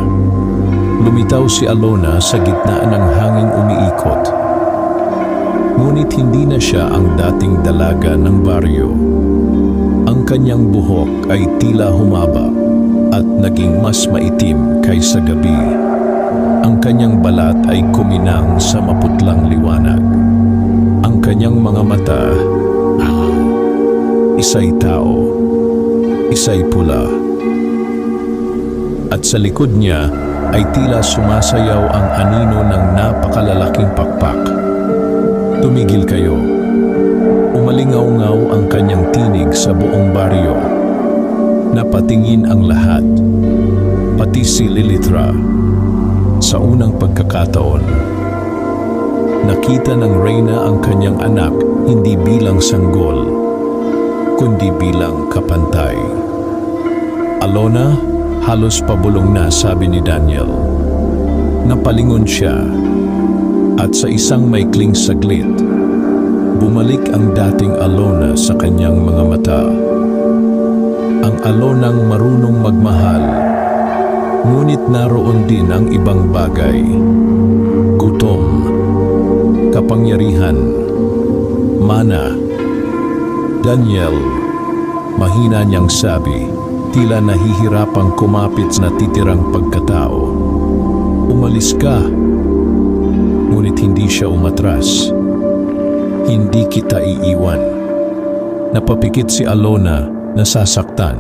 Lumitaw si Alona sa gitna ng hanging umiikot. Ngunit hindi na siya ang dating dalaga ng baryo. Ang kanyang buhok ay tila humaba at naging mas maitim kaysa gabi. Ang kanyang balat ay kuminang sa maputlang liwanag. Ang kanyang mga mata, isa'y tao, isa'y pula. At sa likod niya ay tila sumasayaw ang anino ng napakalalaking pakpak. "Tumigil kayo." Umalingaw-ngaw ang kanyang tinig sa buong baryo. Napatingin ang lahat, pati si Lilithra. Sa unang pagkakataon, nakita ng reyna ang kanyang anak hindi bilang sanggol, kundi bilang kapantay. "Alona," halos pabulong na sabi ni Daniel. Napalingon siya, at sa isang maikling saglit, bumalik ang dating Alona sa kanyang mga mata. Ang Alonang marunong magmahal, ngunit naroon din ang ibang bagay. Gutom, kapangyarihan, mana. "Daniel," mahina niyang sabi, tila nahihirapang kumapit sa natitirang pagkatao. "Umalis ka." Ngunit hindi siya umatras. "Hindi kita iiwan." Napapikit si Alona, nasasaktan.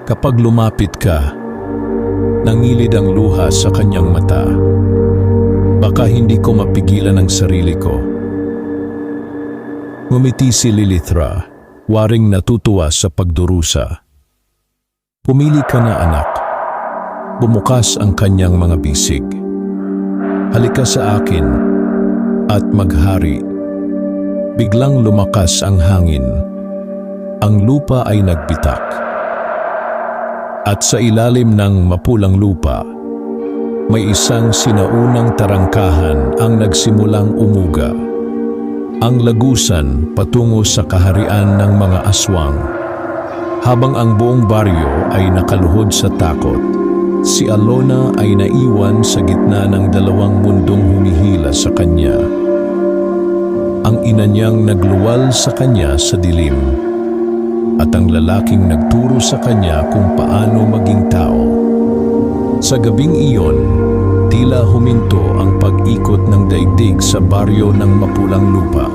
"Kapag lumapit ka, Nangilid ang luha sa kanyang mata. Baka hindi ko mapigilan ang sarili ko. Ngumiti si Lilithra, waring natutuwa sa pagdurusa. Pumili ka na, anak. Bumukas ang kanyang mga bisig. Halika sa akin at maghari. Biglang lumakas ang hangin. Ang lupa ay nagbitak. At sa ilalim ng mapulang lupa, may isang sinaunang tarangkahan ang nagsimulang umuga. Ang lagusan patungo sa kaharian ng mga aswang. Habang ang buong baryo ay nakaluhod sa takot, si Alona ay naiwan sa gitna ng dalawang mundong humihila sa kanya. Ang ina niyang nagluwal sa kanya sa dilim, at ang lalaking nagturo sa kanya kung paano maging tao. Sa gabing iyon, tila huminto ang pag-ikot ng daigdig sa baryo ng mapulang lupa.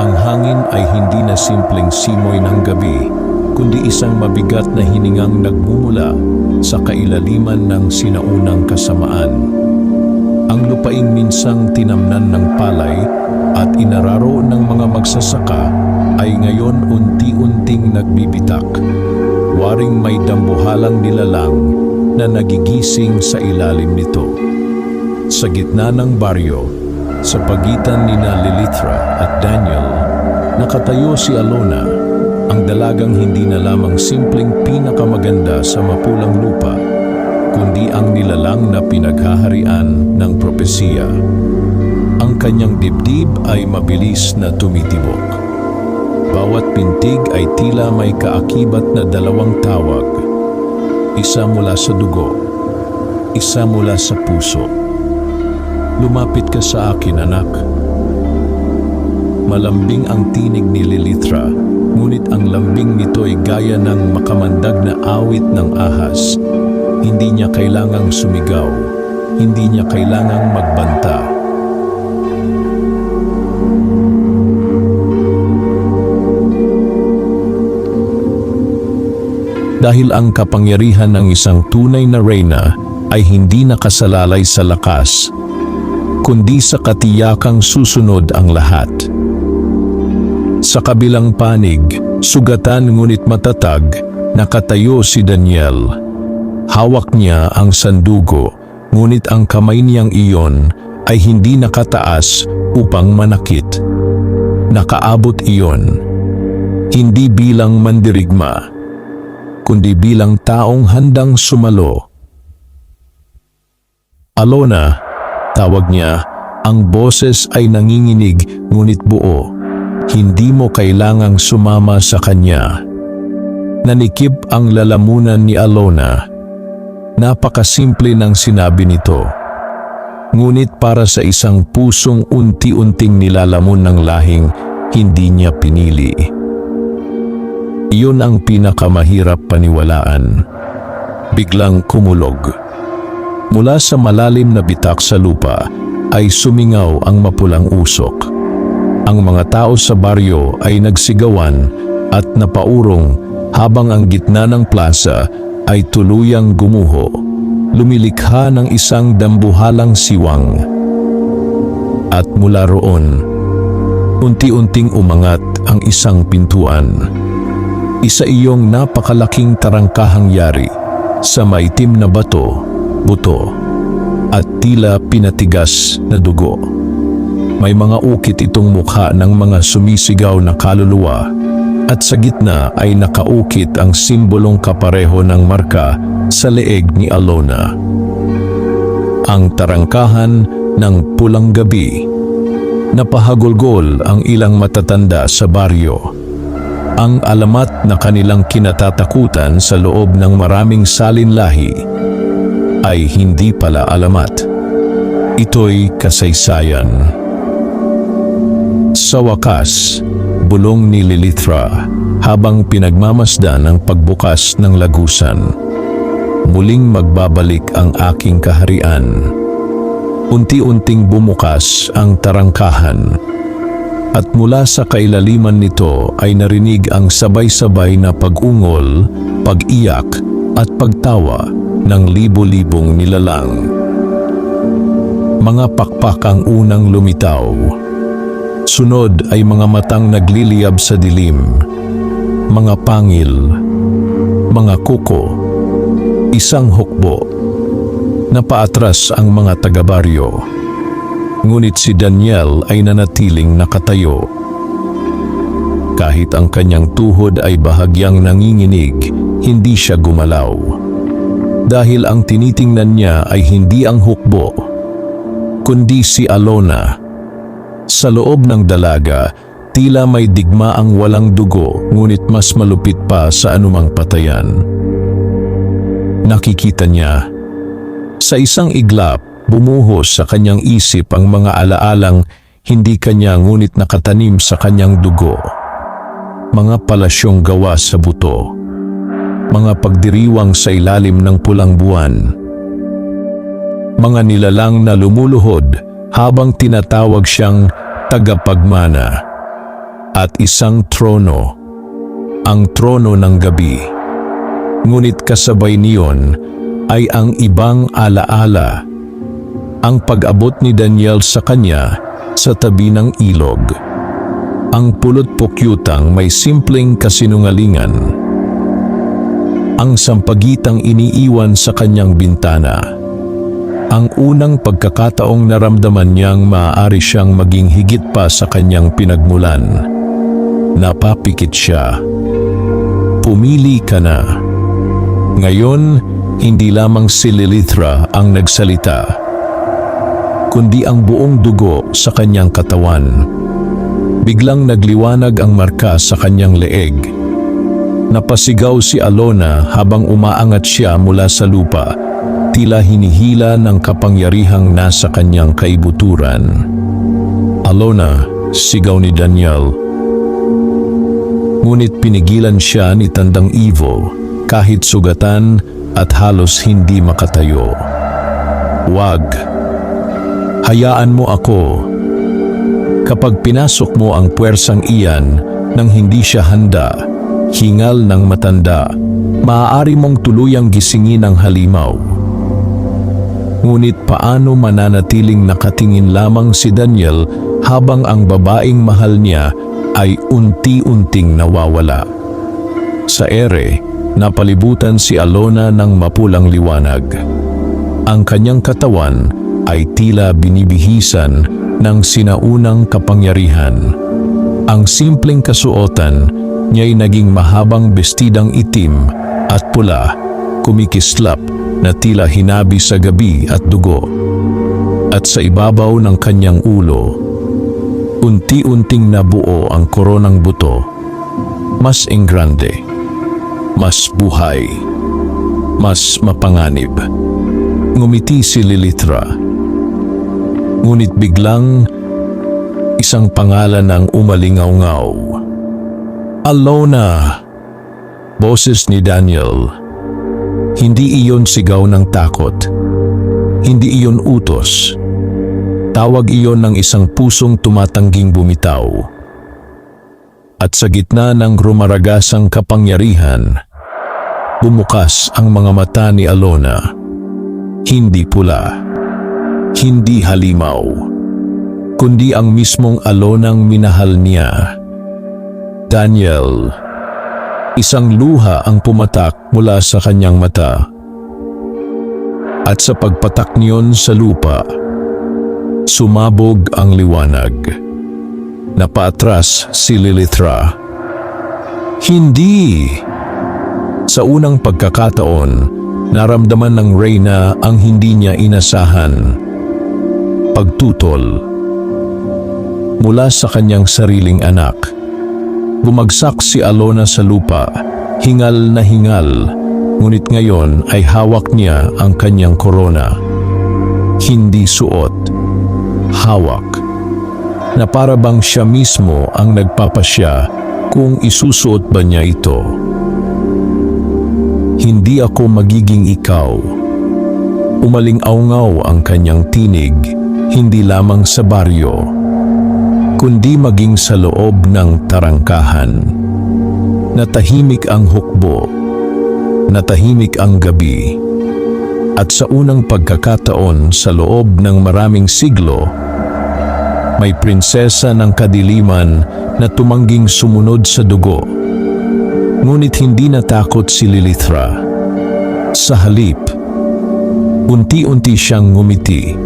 Ang hangin ay hindi na simpleng simoy ng gabi, kundi isang mabigat na hiningang nagmumula sa kailaliman ng sinaunang kasamaan. Ang lupaing minsang tinamnan ng palay at inararo ng mga magsasaka ay ngayon unti-unting nagbibitak. Waring may dambuhalang nilalang na nagigising sa ilalim nito. Sa gitna ng baryo, sa pagitan nina Lilithra at Daniel, nakatayo si Alona, ang dalagang hindi na lamang simpleng pinakamaganda sa mapulang lupa, kundi ang nilalang na pinaghaharian ng propesiya. Ang kanyang dibdib ay mabilis na tumitibok. Bawat pintig ay tila may kaakibat na dalawang tawag. Isa mula sa dugo, isa mula sa puso. Lumapit ka sa akin, anak. Malambing ang tinig ni Lilithra, ngunit ang lambing nito ay gaya ng makamandag na awit ng ahas. Hindi niya kailangang sumigaw, hindi niya kailangang magbanta. Dahil ang kapangyarihan ng isang tunay na reyna ay hindi nakasalalay sa lakas, kundi sa katiyakang susunod ang lahat. Sa kabilang panig, sugatan ngunit matatag, nakatayo si Daniel. Hawak niya ang sandugo, ngunit ang kamay niyang iyon ay hindi nakataas upang manakit. Nakaabot iyon, hindi bilang mandirigma, kundi bilang taong handang sumalo. Alona, tawag niya, ang boses ay nanginginig ngunit buo. Hindi mo kailangang sumama sa kanya. Nanikip ang lalamunan ni Alona. Napakasimple ng sinabi nito. Ngunit para sa isang pusong unti-unting nilalamon ng lahing hindi niya pinili. Iyon ang pinakamahirap paniwalaan. Biglang kumulog. Mula sa malalim na bitak sa lupa ay sumingaw ang mapulang usok. Ang mga tao sa baryo ay nagsigawan at napaurong habang ang gitna ng plaza ay tuluyang gumuho, lumilikha ng isang dambuhalang siwang. At mula roon, unti-unting umangat ang isang pintuan. Isa iyong napakalaking tarangkahang yari sa maitim na bato, buto, at tila pinatigas na dugo. May mga ukit itong mukha ng mga sumisigaw na kaluluwa at sa gitna ay nakaukit ang simbolong kapareho ng marka sa leeg ni Alona. Ang tarangkahan ng pulang gabi. Napahagulgol ang ilang matatanda sa baryo. Ang alamat na kanilang kinatatakutan sa loob ng maraming salinlahi ay hindi pala alamat. Ito'y kasaysayan. Sa wakas, bulong ni Lilithra habang pinagmamasdan ang pagbukas ng lagusan. Muling magbabalik ang aking kaharian. Unti-unting bumukas ang tarangkahan. At mula sa kailaliman nito ay narinig ang sabay-sabay na pag-ungol, pag-iyak at pagtawa ng libo-libong nilalang. Mga pakpak ang unang lumitaw. Sunod ay mga matang nagliliyab sa dilim, mga pangil, mga kuko, isang hukbo. Napaatras ang mga taga-baryo. Ngunit si Daniel ay nanatiling nakatayo. Kahit ang kanyang tuhod ay bahagyang nanginginig, hindi siya gumalaw. Dahil ang tinitingnan niya ay hindi ang hukbo, kundi si Alona. Sa loob ng dalaga, tila may digmaang walang dugo, ngunit mas malupit pa sa anumang patayan. Nakikita niya. Sa isang iglap, bumuhos sa kanyang isip ang mga alaalang hindi kanya ngunit nakatanim sa kanyang dugo. Mga palasyong gawa sa buto. Mga pagdiriwang sa ilalim ng pulang buwan. Mga nilalang na lumuluhod habang tinatawag siyang tagapagmana. At isang trono, ang trono ng gabi. Ngunit kasabay niyon ay ang ibang alaala. Ang pag-abot ni Daniel sa kanya sa tabi ng ilog. Ang pulot-pukyutang may simpleng kasinungalingan. Ang sampagitang iniiwan sa kanyang bintana. Ang unang pagkakataong naramdaman niyang maaari siyang maging higit pa sa kanyang pinagmulan. Napapikit siya. Pumili ka na. Ngayon, hindi lamang si Lilithra ang nagsalita, kundi ang buong dugo sa kanyang katawan. Biglang nagliwanag ang marka sa kanyang leeg. Napasigaw si Alona habang umaangat siya mula sa lupa, tila hinihila ng kapangyarihang nasa kanyang kaibuturan. Alona, sigaw ni Daniel. Ngunit pinigilan siya ni Tandang Ivo, kahit sugatan at halos hindi makatayo. Wag. Hayaan mo ako. Kapag pinasok mo ang puwersang iyan nang hindi siya handa, hingal ng matanda, maaari mong tuluyang gisingin ang halimaw. Ngunit paano mananatiling nakatingin lamang si Daniel habang ang babaeng mahal niya ay unti-unting nawawala? Sa ere, napalibutan si Alona ng mapulang liwanag. Ang kanyang katawan ay tila binibihisan ng sinaunang kapangyarihan. Ang simpleng kasuotan niya'y naging mahabang bestidang itim at pula, kumikislap na tila hinabi sa gabi at dugo. At sa ibabaw ng kanyang ulo, unti-unting nabuo ang koronang buto, mas enggrande, mas buhay, mas mapanganib. Ngumiti si Lilithra. Ngunit biglang, isang pangalan ang umalingaw-ngaw. Alona! Boses ni Daniel. Hindi iyon sigaw ng takot. Hindi iyon utos. Tawag iyon ng isang pusong tumatangging bumitaw. At sa gitna ng rumaragasang kapangyarihan, bumukas ang mga mata ni Alona. Hindi pula, hindi halimaw, kundi ang mismong Alonang minahal niya. Daniel, isang luha ang pumatak mula sa kanyang mata. At sa pagpatak niyon sa lupa, sumabog ang liwanag. Napaatras si Lilithra. Hindi! Sa unang pagkakataon, naramdaman ng Reyna ang hindi niya inasahan. Pagtutol. Mula sa kanyang sariling anak. Bumagsak si Alona sa lupa, hingal na hingal, ngunit ngayon ay hawak niya ang kanyang korona. Hindi suot, hawak. Na para bang siya mismo ang nagpapasya kung isusuot ba niya ito. Hindi ako magiging ikaw. Umaling-awngaw ang kanyang tinig, hindi lamang sa baryo, kundi maging sa loob ng tarangkahan. Natahimik ang hukbo, natahimik ang gabi, At sa unang pagkakataon sa loob ng maraming siglo, may prinsesa ng kadiliman na tumangging sumunod sa dugo. Ngunit hindi natakot si Lilithra. Sa halip, unti-unti siyang ngumiti.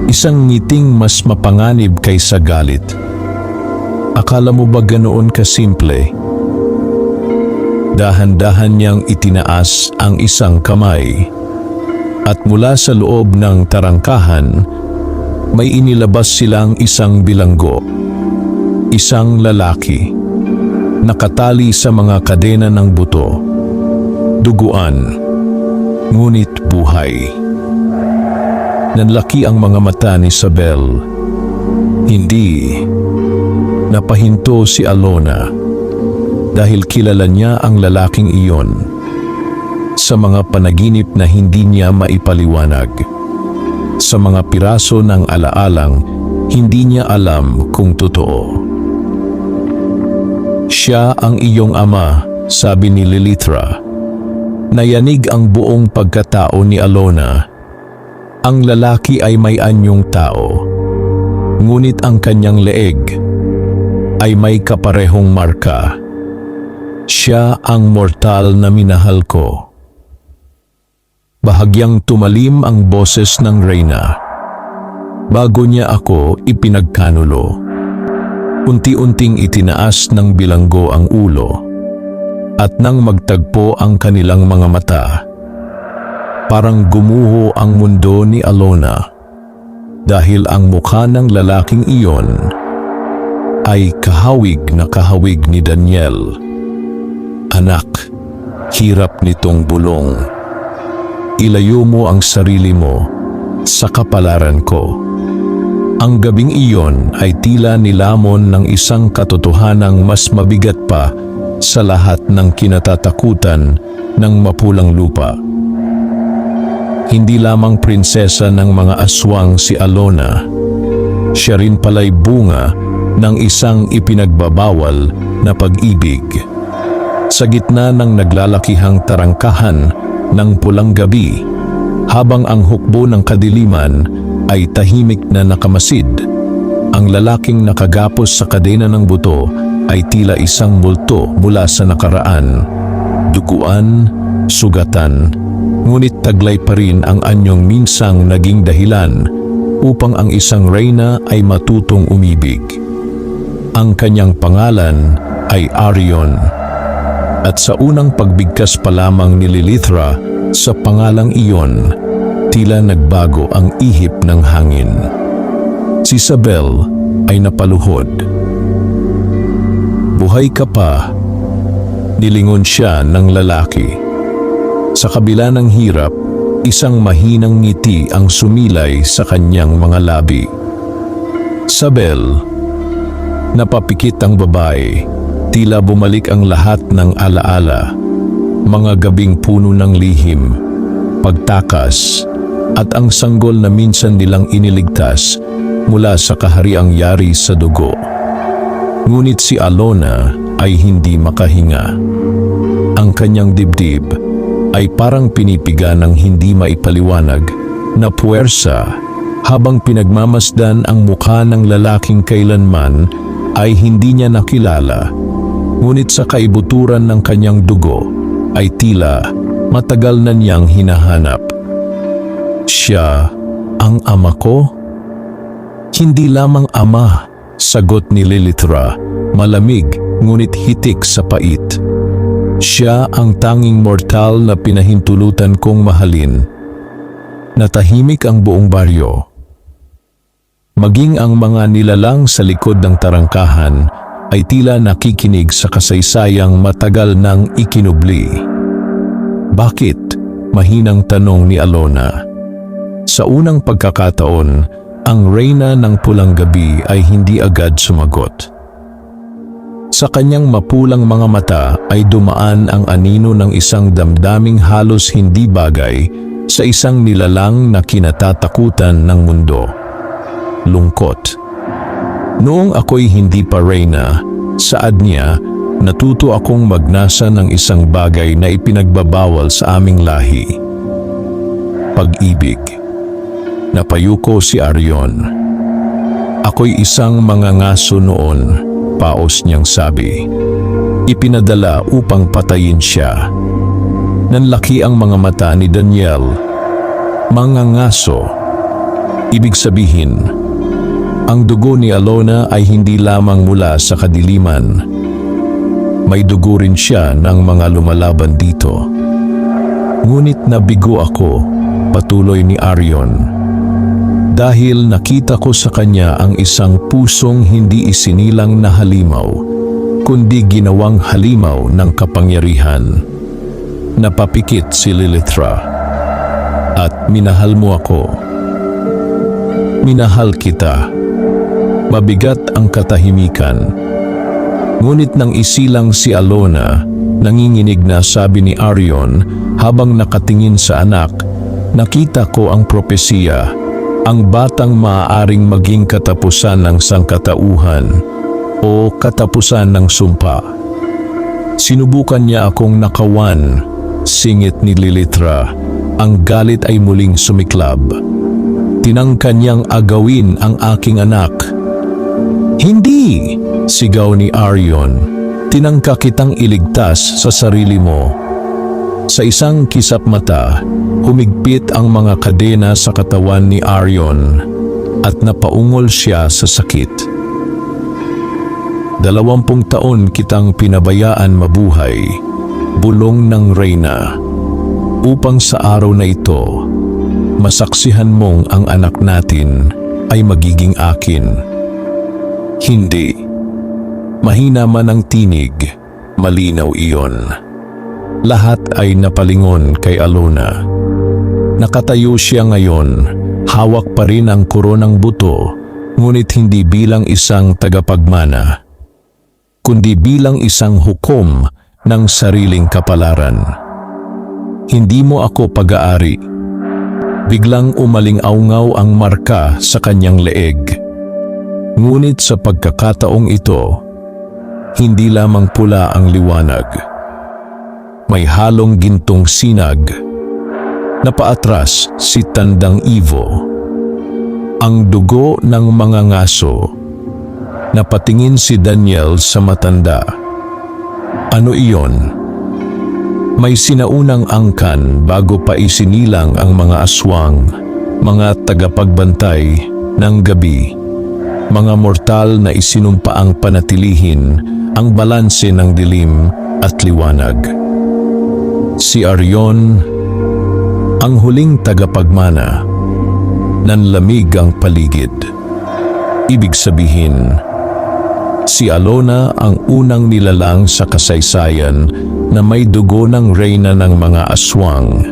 Isang ngiting mas mapanganib kaysa galit. Akala mo ba ganoon kasimple? Dahan-dahan niyang itinaas ang isang kamay. At mula sa loob ng tarangkahan, may inilabas silang isang bilanggo. Isang lalaki, nakatali sa mga kadena ng buto. Duguan, ngunit buhay. Nanlaki ang mga mata ni Isabel. Hindi. Napahinto si Alona dahil kilala niya ang lalaking iyon. Sa mga panaginip na hindi niya maipaliwanag. Sa mga piraso ng alaalang hindi niya alam kung totoo. Siya ang iyong ama, sabi ni Lilithra. Nayanig ang buong pagkatao ni Alona. Ang lalaki ay may anyong tao. Ngunit ang kanyang leeg ay may kaparehong marka. Siya ang mortal na minahal ko. Bahagyang tumalim ang boses ng reyna. Bago niya ako ipinagkanulo. Unti-unting itinaas ng bilanggo ang ulo. At nang magtagpo ang kanilang mga mata, parang gumuho ang mundo ni Alona. Dahil ang mukha ng lalaking iyon ay kahawig na kahawig ni Daniel. Anak, hirap nitong bulong. Ilayo mo ang sarili mo sa kapalaran ko. Ang gabing iyon ay tila nilamon ng isang katotohanang mas mabigat pa sa lahat ng kinatatakutan ng mapulang lupa. Hindi lamang prinsesa ng mga aswang si Alona, siya rin pala'y bunga ng isang ipinagbabawal na pag-ibig. Sa gitna ng naglalakihang tarangkahan ng pulang gabi, habang ang hukbo ng kadiliman ay tahimik na nakamasid, ang lalaking nakagapos sa kadena ng buto ay tila isang multo mula sa nakaraan. Duguan, sugatan, ngunit taglay pa rin ang anyong minsang naging dahilan upang ang isang reyna ay matutong umibig. Ang kanyang pangalan ay Arion. At sa unang pagbigkas pa lamang ni Lilithra sa pangalang iyon, tila nagbago ang ihip ng hangin. Si Isabel ay napaluhod. Buhay ka pa, nilingon siya ng lalaki. Sa kabila ng hirap, isang mahinang ngiti ang sumilay sa kanyang mga labi. Isabel, napapikit ang babae. Tila bumalik ang lahat ng alaala, mga gabing puno ng lihim, pagtakas, at ang sanggol na minsan nilang iniligtas mula sa kahariang yari sa dugo. Ngunit si Alona ay hindi makahinga. Ang kanyang dibdib ay parang pinipiga ng hindi maipaliwanag na puwersa habang pinagmamasdan ang mukha ng lalaking kailanman ay hindi niya nakilala. Ngunit sa kaibuturan ng kanyang dugo ay tila matagal na niyang hinahanap. Siya ang ama ko? Hindi lamang ama, sagot ni Lilithra, malamig ngunit hitik sa pait. Siya ang tanging mortal na pinahintulutan kong mahalin. Natahimik ang buong baryo. Maging ang mga nilalang sa likod ng tarangkahan ay tila nakikinig sa kasaysayang matagal nang ikinubli. Bakit? Mahinang tanong ni Alona. Sa unang pagkakataon, ang reyna ng pulang gabi ay hindi agad sumagot. Sa kanyang mapulang mga mata ay dumaan ang anino ng isang damdaming halos hindi bagay sa isang nilalang na kinatatakutan ng mundo. Lungkot. Noong ako'y hindi pa reyna, saad niya, natuto akong magnasa ng isang bagay na ipinagbabawal sa aming lahi. pag-ibig. Napayuko si Arion. Ako'y isang mangangaso noon, paos niyang sabi. Ipinadala upang patayin siya. Nanlaki ang mga mata ni Daniel. Mangangaso. Ibig sabihin, ang dugo ni Alona ay hindi lamang mula sa kadiliman. May dugo rin siya ng mga lumalaban dito. Ngunit nabigo ako, patuloy ni Arion. Dahil nakita ko sa kanya ang isang pusong hindi isinilang na halimaw, kundi ginawang halimaw ng kapangyarihan. Napapikit si Lilithra. At minahal mo ako. Minahal kita. Mabigat ang katahimikan. Ngunit nang isilang si Alona, nanginginig na sabi ni Arion habang nakatingin sa anak, nakita ko ang propesiya, ang batang maaaring maging katapusan ng sangkatauhan o katapusan ng sumpa. Sinubukan niya akong nakawan, singit ni Lilithra, ang galit ay muling sumiklab. Tinangkan niyang agawin ang aking anak. Hindi! Sigaw ni Arion. Tinangka kitang iligtas sa sarili mo. Sa isang kisap mata, humigpit ang mga kadena sa katawan ni Arion at napaungol siya sa sakit. 20 taon kitang pinabayaan mabuhay, bulong ng reyna, upang sa araw na ito, masaksihan mong ang anak natin ay magiging akin. Hindi. Mahina man ang tinig, malinaw iyon. Lahat ay napalingon kay Alona. Nakatayo siya ngayon, hawak pa rin ang koronang buto, ngunit hindi bilang isang tagapagmana, kundi bilang isang hukom ng sariling kapalaran. Hindi mo ako pag-aari. Biglang umaling-aungaw ang marka sa kanyang leeg. Ngunit sa pagkakataong ito, hindi lamang pula ang liwanag. May halong gintong sinag. Napaatras si Tandang Ivo. Ang dugo ng mga ngaso. Napatingin si Daniel sa matanda. Ano iyon? May sinaunang angkan bago pa isinilang ang mga aswang, mga tagapagbantay ng gabi, mga mortal na isinumpaang panatilihin ang balanse ng dilim at liwanag. Si Arion, ang huling tagapagmana, nanlamig ang paligid. Ibig sabihin, si Alona ang unang nilalang sa kasaysayan na may dugo ng reyna ng mga aswang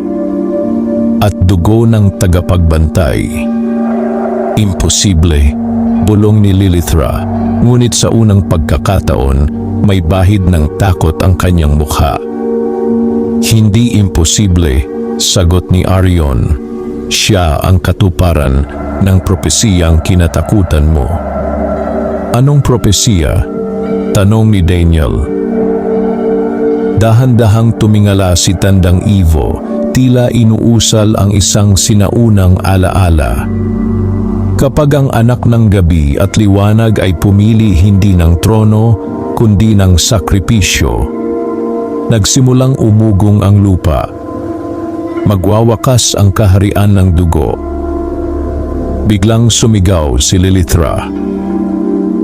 at dugo ng tagapagbantay. Imposible, bulong ni Lilithra, ngunit sa unang pagkakataon, may bahid ng takot ang kanyang mukha. Hindi imposible, sagot ni Arion. Siya ang katuparan ng propesiyang kinatakutan mo. Anong propesiya? Tanong ni Daniel. Dahan-dahang tumingala si Tandang Ivo, tila inuusal ang isang sinaunang alaala. Kapag ang anak ng gabi at liwanag ay pumili hindi ng trono, kundi ng sakripisyo, nagsimulang umugong ang lupa. Magwawakas ang kaharian ng dugo. Biglang sumigaw si Lilithra.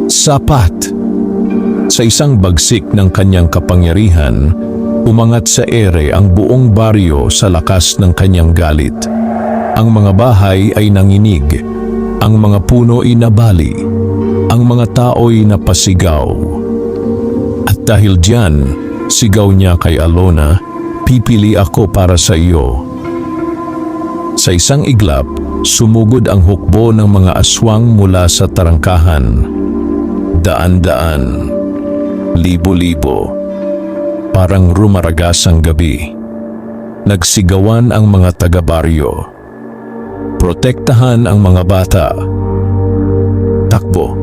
Sapat! Sa isang bagsik ng kanyang kapangyarihan, umangat sa ere ang buong baryo sa lakas ng kanyang galit. Ang mga bahay ay nanginig. Ang mga puno ay nabali, ang mga tao'y napasigaw. At dahil diyan, sigaw niya kay Alona, pipili ako para sa iyo. Sa isang iglap, sumugod ang hukbo ng mga aswang mula sa tarangkahan. Daan-daan, libo-libo, parang rumaragas ang gabi. Nagsigawan ang mga taga-baryo. Protektahan ang mga bata. Takbo.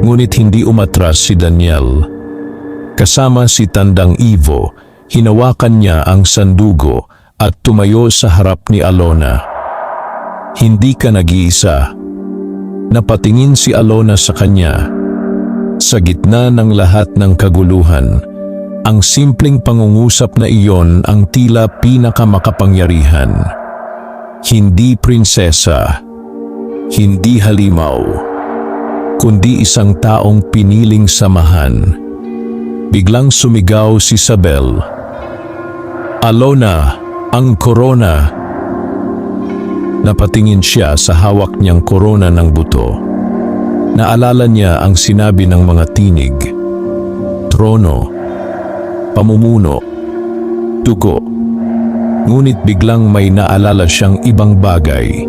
Ngunit hindi umatras si Daniel. Kasama si Tandang Ivo, hinawakan niya ang sandugo at tumayo sa harap ni Alona. Hindi ka nag-iisa. Napatingin si Alona sa kanya. Sa gitna ng lahat ng kaguluhan, ang simpleng pangungusap na iyon ang tila pinakamakapangyarihan. Hindi prinsesa, hindi halimaw, kundi isang taong piniling samahan. Biglang sumigaw si Isabel, "Alona, ang korona!" Napatingin siya sa hawak niyang korona ng buto. Naalala niya ang sinabi ng mga tinig, trono, pamumuno, dugo. Ngunit biglang may naalala siyang ibang bagay.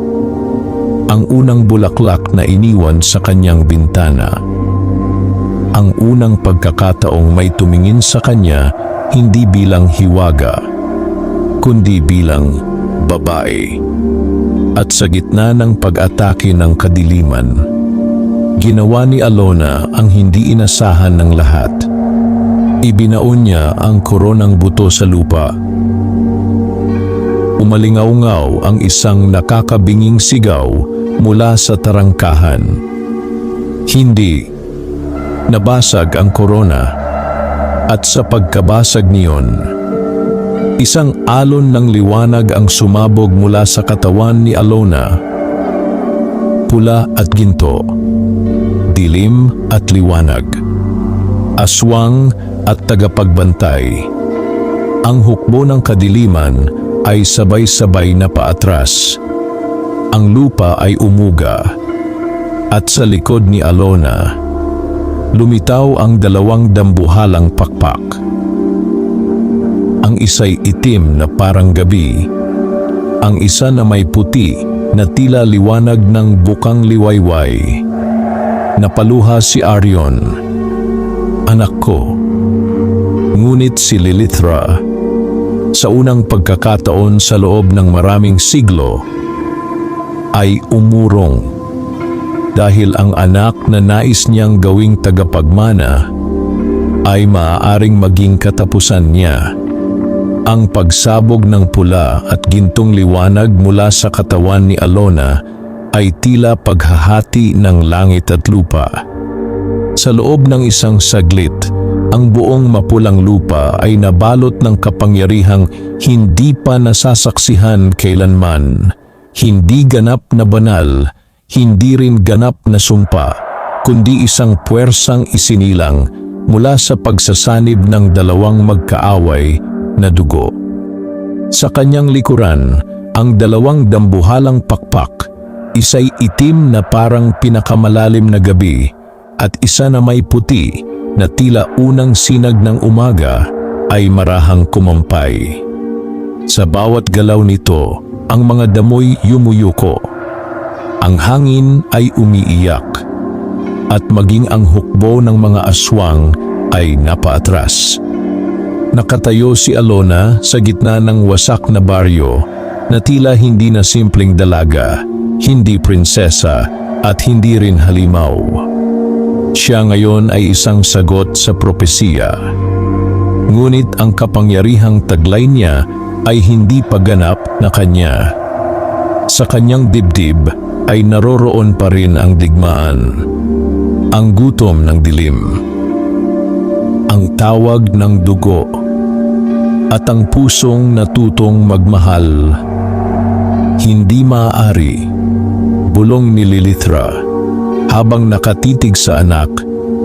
Ang unang bulaklak na iniwan sa kanyang bintana. Ang unang pagkakataong may tumingin sa kanya hindi bilang hiwaga, kundi bilang babae. At sa gitna ng pag-atake ng kadiliman, ginawa ni Alona ang hindi inasahan ng lahat. Ibinaon niya ang koronang buto sa lupa. Umalingaw-ngaw ang isang nakakabinging sigaw mula sa tarangkahan. Hindi. Nabasag ang korona. At sa pagkabasag niyon, isang alon ng liwanag ang sumabog mula sa katawan ni Alona. Pula at ginto, dilim at liwanag, aswang at tagapagbantay. Ang hukbo ng kadiliman ay sabay-sabay na paatras. Ang lupa ay umuga. At sa likod ni Alona, lumitaw ang dalawang dambuhalang pakpak. Ang isa'y itim na parang gabi, ang isa na may puti na tila liwanag ng bukang liwayway. Napaluha si Arion, "Anak ko." Ngunit si Lilithra, sa unang pagkakataon sa loob ng maraming siglo, ay umurong. Dahil ang anak na nais niyang gawing tagapagmana ay maaaring maging katapusan niya. Ang pagsabog ng pula at gintong liwanag mula sa katawan ni Alona ay tila paghahati ng langit at lupa. Sa loob ng isang saglit, ang buong mapulang lupa ay nabalot ng kapangyarihang hindi pa nasasaksihan kailanman. Hindi ganap na banal, hindi rin ganap na sumpa, kundi isang puwersang isinilang mula sa pagsasanib ng dalawang magkaaway na dugo. Sa kanyang likuran, ang dalawang dambuhalang pakpak, isa'y itim na parang pinakamalalim na gabi at isa na may puti na tila unang sinag ng umaga ay marahang kumampay. Sa bawat galaw nito, ang mga damoy yumuyuko. Ang hangin ay umiiyak at maging ang hukbo ng mga aswang ay napaatras. Nakatayo si Alona sa gitna ng wasak na baryo na tila hindi na simpleng dalaga, hindi prinsesa at hindi rin halimaw. Siya ngayon ay isang sagot sa propesiya. Ngunit ang kapangyarihang taglay niya ay hindi paganap na kanya. Sa kanyang dibdib ay naroroon pa rin ang digmaan, ang gutom ng dilim, ang tawag ng dugo, at ang pusong natutong magmahal. Hindi maaari, bulong ni Lilithra, habang nakatitig sa anak,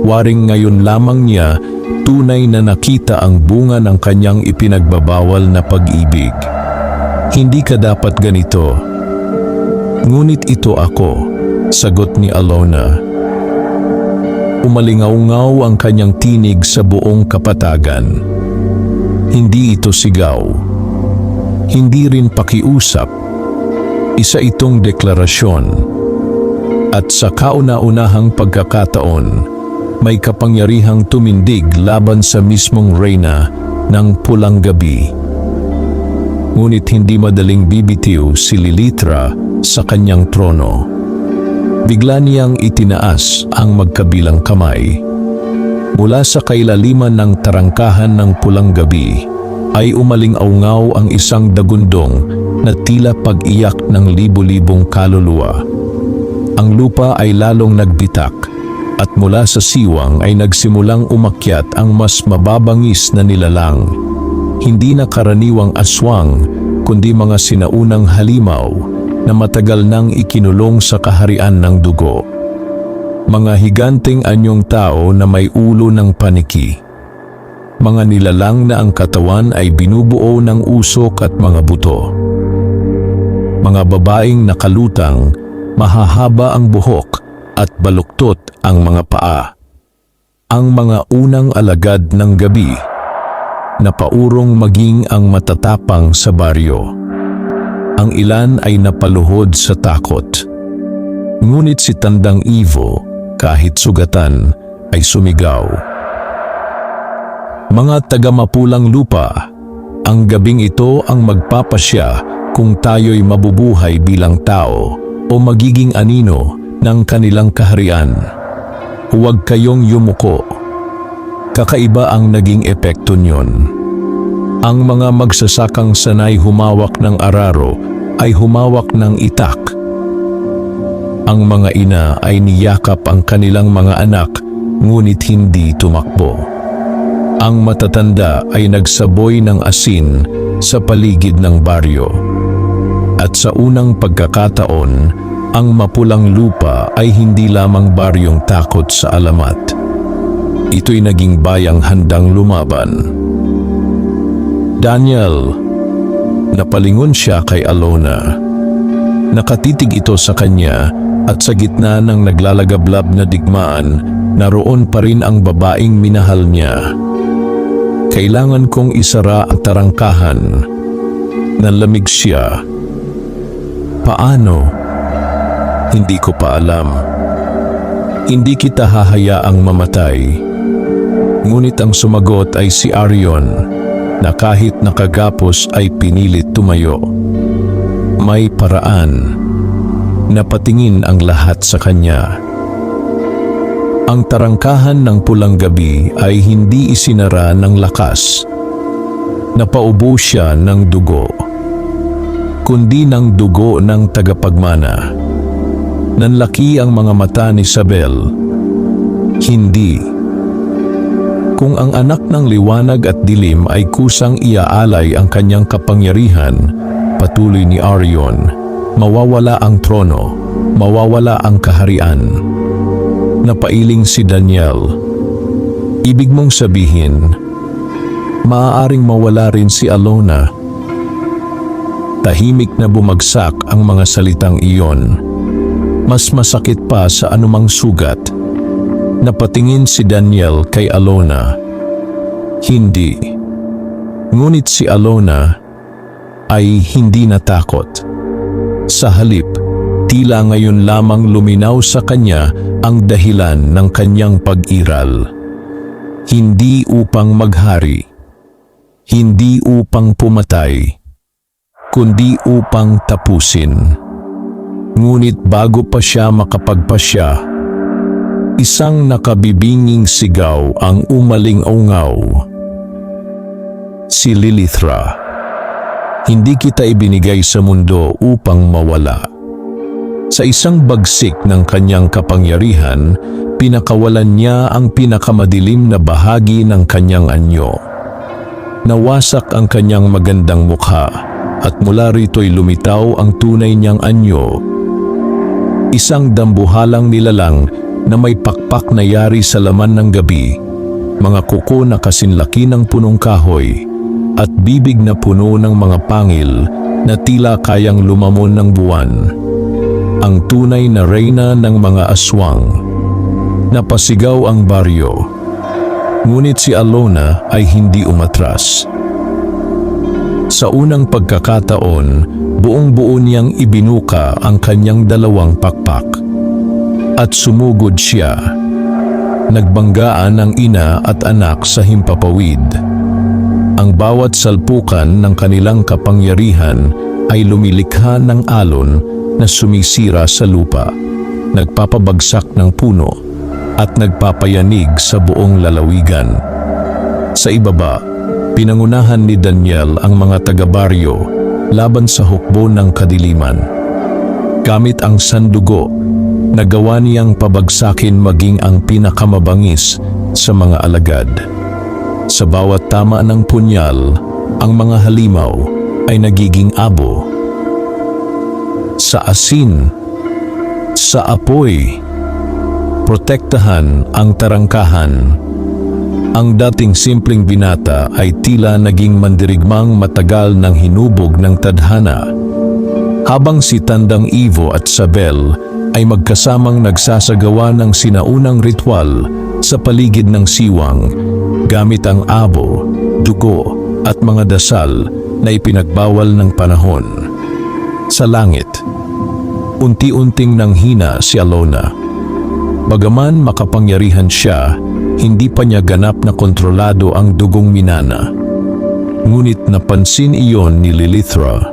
waring ngayon lamang niya tunay na nakita ang bunga ng kanyang ipinagbabawal na pag-ibig. Hindi ka dapat ganito. Ngunit ito ako, sagot ni Alona. Umalingaw-ngaw ang kanyang tinig sa buong kapatagan. Hindi ito sigaw. Hindi rin pakiusap. Isa itong deklarasyon. At sa kauna-unahang pagkakataon, may kapangyarihang tumindig laban sa mismong reyna ng pulang gabi. Ngunit hindi madaling bibitiw si Lilithra sa kanyang trono. Bigla niyang itinaas ang magkabilang kamay. Mula sa kailaliman ng tarangkahan ng pulang gabi, ay umaling-aungaw ang isang dagundong na tila pag-iyak ng libo-libong kaluluwa. Ang lupa ay lalong nagbitak at mula sa siwang ay nagsimulang umakyat ang mas mababangis na nilalang. Hindi na karaniwang aswang, kundi mga sinaunang halimaw na matagal nang ikinulong sa kaharian ng dugo. Mga higanteng anyong tao na may ulo ng paniki. Mga nilalang na ang katawan ay binubuo ng usok at mga buto. Mga babaeng nakalutang, mahahaba ang buhok at baluktot ang mga paa. Ang mga unang alagad ng gabi na paurong maging ang matatapang sa baryo. Ang ilan ay napaluhod sa takot. Ngunit si Tandang Ivo, kahit sugatan, ay sumigaw. Mga taga-mapulang lupa, ang gabing ito ang magpapasya kung tayo'y mabubuhay bilang tao o magiging anino ng kanilang kaharian. Huwag kayong yumuko. Kakaiba ang naging epekto niyon. Ang mga magsasakang sanay humawak ng araro ay humawak ng itak. Ang mga ina ay niyakap ang kanilang mga anak, ngunit hindi tumakbo. Ang matatanda ay nagsaboy ng asin sa paligid ng baryo. At sa unang pagkakataon, ang mapulang lupa ay hindi lamang baryong takot sa alamat. Ito'y naging bayang handang lumaban. Daniel, napalingon siya kay Alona. Nakatitig ito sa kanya at sa gitna ng naglalagablab na digmaan, naroon pa rin ang babaeng minahal niya. Kailangan kong isara ang tarangkahan. Nanlamig siya. Paano? Hindi ko pa alam. Hindi kita hahayaang mamatay. Ngunit ang sumagot ay si Arion, na kahit nakagapos ay pinilit tumayo. May paraan. Napatingin ang lahat sa kanya. Ang tarangkahan ng pulang gabi ay hindi isinara ng lakas. Napaubo siya ng dugo, kundi ng dugo ng tagapagmana. Nanlaki ang mga mata ni Isabel. Hindi. Kung ang anak ng liwanag at dilim ay kusang iaalay ang kanyang kapangyarihan, patuloy ni Arion, mawawala ang trono, mawawala ang kaharian. Napailing si Daniel. Ibig mong sabihin, maaaring mawala rin si Alona. Tahimik na bumagsak ang mga salitang iyon. Mas masakit pa sa anumang sugat. Napatingin si Daniel kay Alona. Hindi. Ngunit si Alona ay hindi natakot. Sa halip, tila ngayon lamang luminaw sa kanya ang dahilan ng kanyang pag-iral. Hindi upang maghari, hindi upang pumatay, kundi upang tapusin. Ngunit bago pa siya makapagpasya, isang nakabibinging sigaw ang umaling-aungaw. Si Lilithra. Hindi kita ibinigay sa mundo upang mawala. Sa isang bagsik ng kanyang kapangyarihan, pinakawalan niya ang pinakamadilim na bahagi ng kanyang anyo. Nawasak ang kanyang magandang mukha at mula rito'y lumitaw ang tunay niyang anyo. Isang dambuhalang nilalang na may pakpak na yari sa laman ng gabi, mga kuko na kasinlaki ng punong kahoy, at bibig na puno ng mga pangil na tila kayang lumamon ng buwan. Ang tunay na reyna ng mga aswang. Napasigaw ang baryo. Ngunit si Alona ay hindi umatras. Sa unang pagkakataon, buong-buo niyang ibinuka ang kanyang dalawang pakpak. At sumugod siya. Nagbanggaan ang ina at anak sa himpapawid. Ang bawat salpukan ng kanilang kapangyarihan ay lumilikha ng alon na sumisira sa lupa, nagpapabagsak ng puno at nagpapayanig sa buong lalawigan. Sa ibaba, Pinangunahan ni Daniel ang mga taga-baryo laban sa hukbo ng kadiliman. Gamit ang sandugo, nagawa niyang pabagsakin maging ang pinakamabangis sa mga alagad. Sa bawat tama ng punyal, ang mga halimaw ay nagiging abo. Sa asin, sa apoy, protektahan ang tarangkahan. Ang dating simpleng binata ay tila naging mandirigmang matagal ng hinubog ng tadhana. Habang si Tandang Ivo at Sabel ay magkasamang nagsasagawa ng sinaunang ritual sa paligid ng siwang gamit ang abo, dugo at mga dasal na ipinagbawal ng panahon. Sa langit, unti-unting nanghina si Alona. Bagaman makapangyarihan siya, hindi pa niya ganap na kontrolado ang dugong minana. Ngunit napansin iyon ni Lilithra.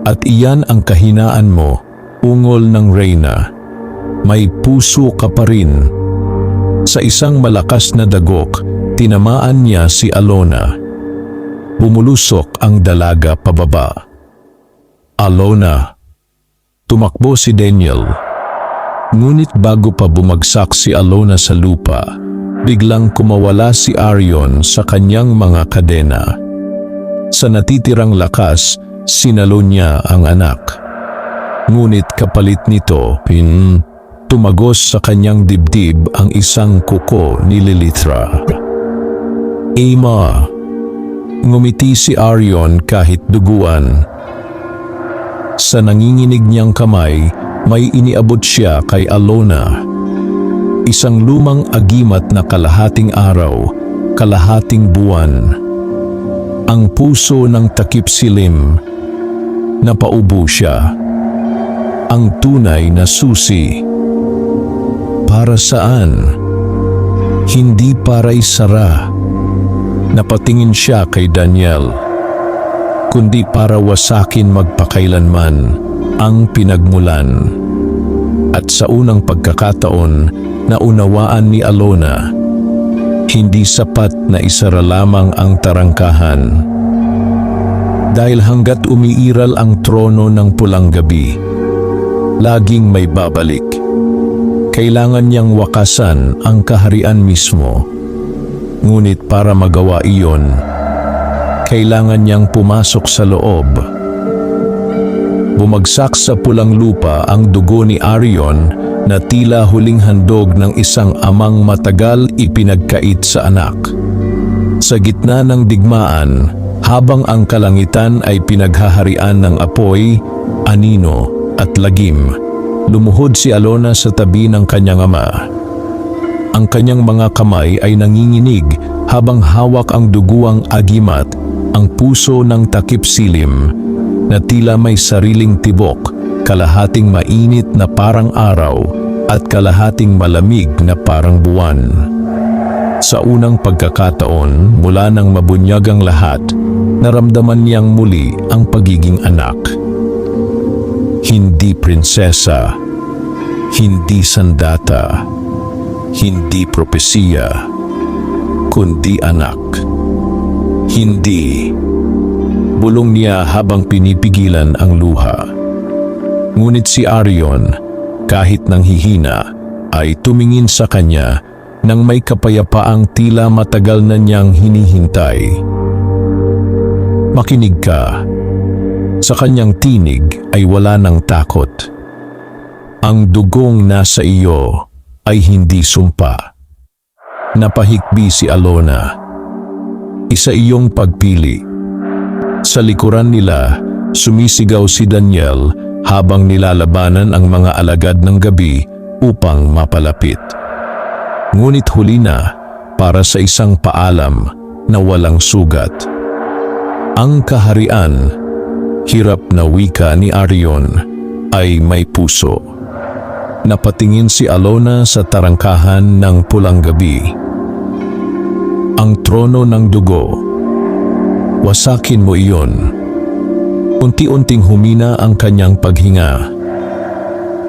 At iyan ang kahinaan mo, ungol ng reyna. May puso ka pa rin. Sa isang malakas na dagok, tinamaan niya si Alona. Bumulusok ang dalaga pababa. Alona. Tumakbo si Daniel. Ngunit bago pa bumagsak si Alona sa lupa, biglang kumawala si Arion sa kanyang mga kadena. Sa natitirang lakas, sinalo niya ang anak. Ngunit kapalit nito, tumagos sa kanyang dibdib ang isang kuko ni Lilithra. Ama, ngumiti si Arion kahit duguan. Sa nanginginig niyang kamay, may iniabot siya kay Alona. Isang lumang agimat na kalahating araw, kalahating buwan. Ang puso ng takip silim. Napaubo siya. Ang tunay na susi. Para saan? Hindi para isara. Napatingin siya kay Daniel. Kundi para wasakin magpakailanman ang pinagmulan. At sa unang pagkakataon, naunawaan ni Alona, hindi sapat na isara lamang ang tarangkahan. Dahil hanggat umiiral ang trono ng pulang gabi, laging may babalik. Kailangan niyang wakasan ang kaharian mismo. Ngunit para magawa iyon, kailangan niyang pumasok sa loob. Bumagsak sa pulang lupa ang dugo ni Arion na tila huling handog ng isang amang matagal ipinagkait sa anak. Sa gitna ng digmaan, habang ang kalangitan ay pinaghaharian ng apoy, anino at lagim, lumuhod si Alona sa tabi ng kanyang ama. Ang kanyang mga kamay ay nanginginig habang hawak ang duguang agimat, ang puso ng takip silim, na tila may sariling tibok, kalahating mainit na parang araw at kalahating malamig na parang buwan. Sa unang pagkakataon, mula nang mabunyag ang lahat, naramdaman niyang muli ang pagiging anak. Hindi prinsesa, hindi sandata, hindi propesiya, kundi anak. Hindi. Bulong niya habang pinipigilan ang luha. Ngunit si Arion, kahit nang hihina, ay tumingin sa kanya nang may kapayapaang tila matagal na niyang hinihintay. Makinig ka. Sa kanyang tinig ay wala ng takot. Ang dugong nasa iyo ay hindi sumpa. Napahikbi si Alona. Isa iyong pagpili. Sa likuran nila, sumisigaw si Daniel habang nilalabanan ang mga alagad ng gabi upang mapalapit. Ngunit huli na para sa isang paalam na walang sugat. Ang kaharian, hirap na wika ni Arion, ay may puso. Napatingin si Alona sa tarangkahan ng pulang gabi. Ang trono ng dugo. Wasakin mo iyon. Unti-unting humina ang kanyang paghinga.